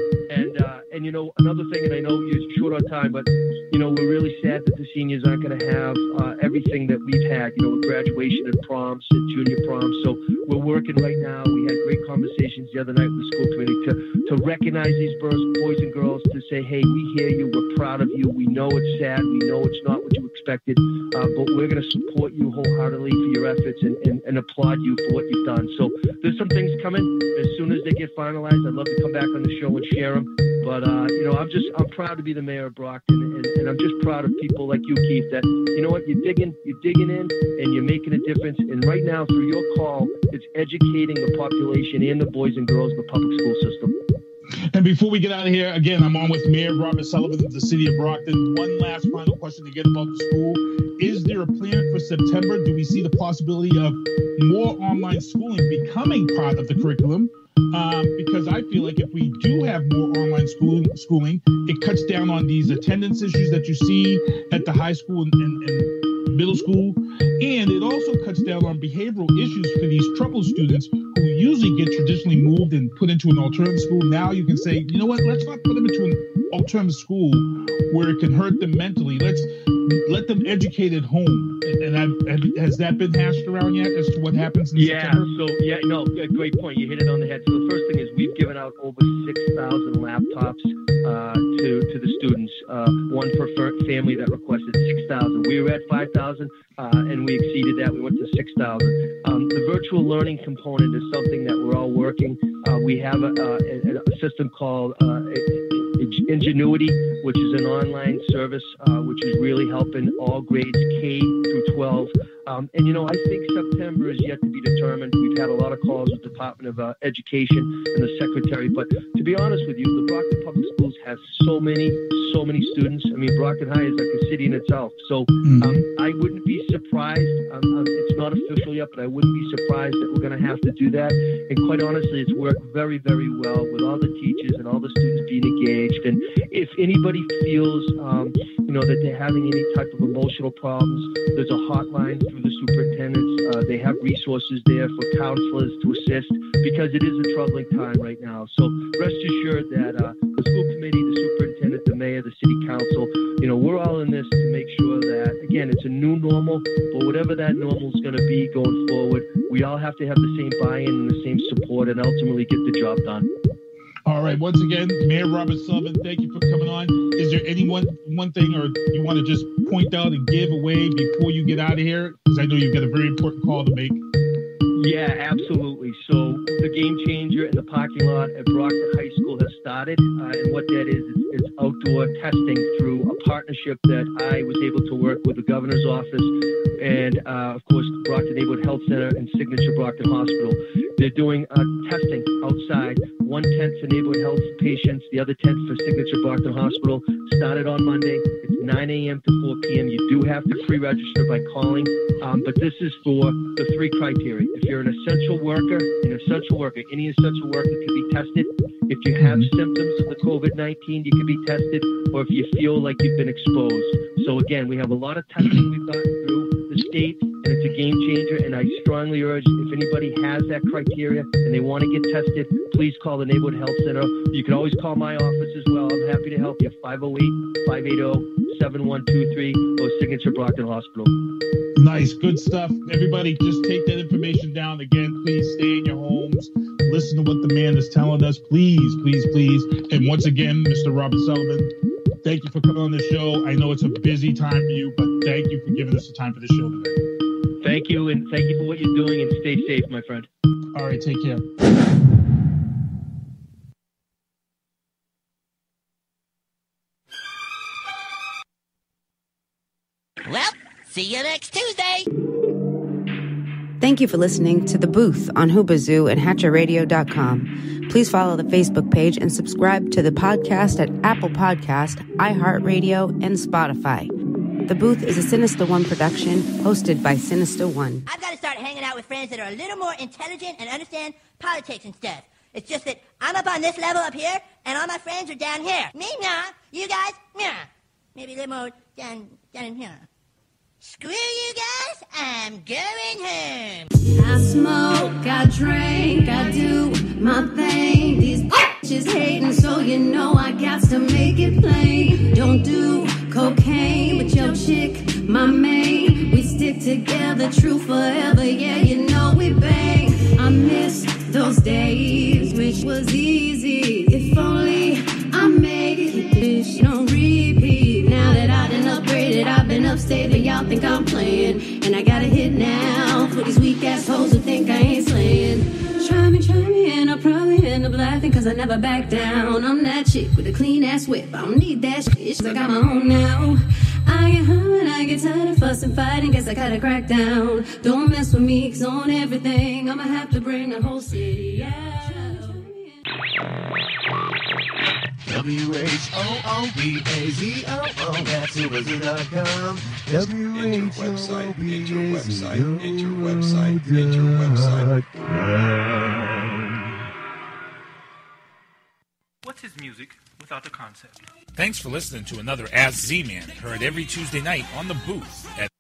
And you know, another thing, and I know you're short on time, but you know, we're really sad that the seniors aren't going to have everything that we've had, you know, with graduation and proms and junior proms. So we're working right now. We had great conversations the other night with the school committee to recognize these boys and girls, to say, hey, we hear you, we're proud of you, we know it's sad, we know it's not what you expected, but we're going to support you wholeheartedly for your efforts and applaud you for what you've done. So there's some things coming. As soon as they get finalized, I'd love to come back on the show and share them. But, you know, I'm proud to be the mayor of Brockton, and I'm just proud of people like you, Keith, that, you know what, you're digging in, and you're making a difference. And right now, through your call, it's educating the population and the boys and girls in the public school system. And before we get out of here, again, I'm on with Mayor Robert Sullivan of the city of Brockton. One last final question to get about the school. Is there a plan for September? Do we see the possibility of more online schooling becoming part of the curriculum? Because I feel like if we do have more online schooling, it cuts down on these attendance issues that you see at the high school and middle school. And it also cuts down on behavioral issues for these troubled students who usually get traditionally moved and put into an alternative school. Now you can say, you know what, let's not put them into an alternative school where it can hurt them mentally. Let's let them educate at home. And has that been hashed around yet as to what happens in September? Great point. You hit it on the head. So the first thing is we've given out over 6,000 laptops to the students, one per family that requested 6,000. We were at 5,000 and we exceeded that. We went to 6,000. The virtual learning component is something that we're all working. We have a system called Ingenuity, which is an online service which is really helping all grades K through 12. And, you know, I think September is yet to be determined. We've had a lot of calls with the Department of Education and the Secretary. But to be honest with you, the Brockton Public Schools has so many students. I mean, Brockton High is like a city in itself. So I wouldn't be surprised. It's not official yet, but I wouldn't be surprised that we're going to have to do that. And quite honestly, it's worked very, very well with all the teachers and all the students being engaged. And if anybody feels, that they're having any type of emotional problems, there's a hotline through the superintendents. They have resources there for counselors to assist, because it is a troubling time right now. So rest assured that the school committee, the superintendent, the mayor, the city council, we're all in this to make sure that, again, it's a new normal, but whatever that normal is going to be going forward, we all have to have the same buy-in and the same support and ultimately get the job done. All right. Once again, Mayor Robert Sullivan, thank you for coming on. Is there any one thing or you want to just point out and give away before you get out of here? Because I know you've got a very important call to make. Yeah, absolutely. So the game changer in the parking lot at Brockton High School has started. And what that is outdoor testing through a partnership that I was able to work with the governor's office and, of course, the Brockton Neighborhood Health Center and Signature Brockton Hospital. They're doing testing outside, 1/10 for neighborhood health patients, the other 10 for Signature Brockton Hospital. Started on Monday. It's 9 a.m. to 4 p.m. You do have to pre-register by calling, but this is for the 3 criteria. If you're an essential worker, any essential worker can be tested. If you have symptoms of the COVID-19, you can be tested, or if you feel like you've been exposed. So again, we have a lot of testing we've gotten through the state, and it's a game changer. And I strongly urge, if anybody has that criteria and they want to get tested, please call the Neighborhood Health Center. You can always call my office as well. I'm happy to help you. 508-580-7123 or Signature Brockton Hospital. Nice, good stuff. Everybody, just take that information down. Again, please stay in your homes. Listen to what the man is telling us. Please, please, please. And once again, Mr. Robert Sullivan, thank you for coming on the show. I know it's a busy time for you, but thank you for giving us the time for the show today. Thank you, and thank you for what you're doing, and stay safe, my friend. All right, take care. Well, see you next Tuesday. Thank you for listening to The Booth on Hoobazoo and HatcherRadio.com. Please follow the Facebook page and subscribe to the podcast at Apple Podcast, iHeartRadio, and Spotify. The Booth is a Sinister One production hosted by Sinister One. I've got to start hanging out with friends that are a little more intelligent and understand politics and stuff. It's just that I'm up on this level up here, and all my friends are down here. Me, nah. You guys, nah. Maybe a little more down in here. Screw you guys, I'm going home. I smoke, I drink, I do my thing. These bitches hating, so you know I got to make it plain. Don't do cocaine with your chick, my main. We stick together, true forever, yeah, you know we bang. I miss those days, which was easy. If only I made it, this don't repeat. Now that I done upgraded, I've been upstate, but y'all think I'm playing. And I got a hit now for these weak assholes who think I ain't slaying. Try me, and I'll probably end up laughing, cause I never back down. I'm that chick with a clean ass whip, I don't need that shit, I got my own now. I get high when I get tired of fussing, fighting, guess I gotta crack down. Don't mess with me, cause on everything, I'ma have to bring the whole city out. WHOOBAZOO, that's Hoobazoo.com. WHOOBAZOO. What's his music without the concept? Thanks for listening to another Ask Z-Man, heard every Tuesday night on The Booth at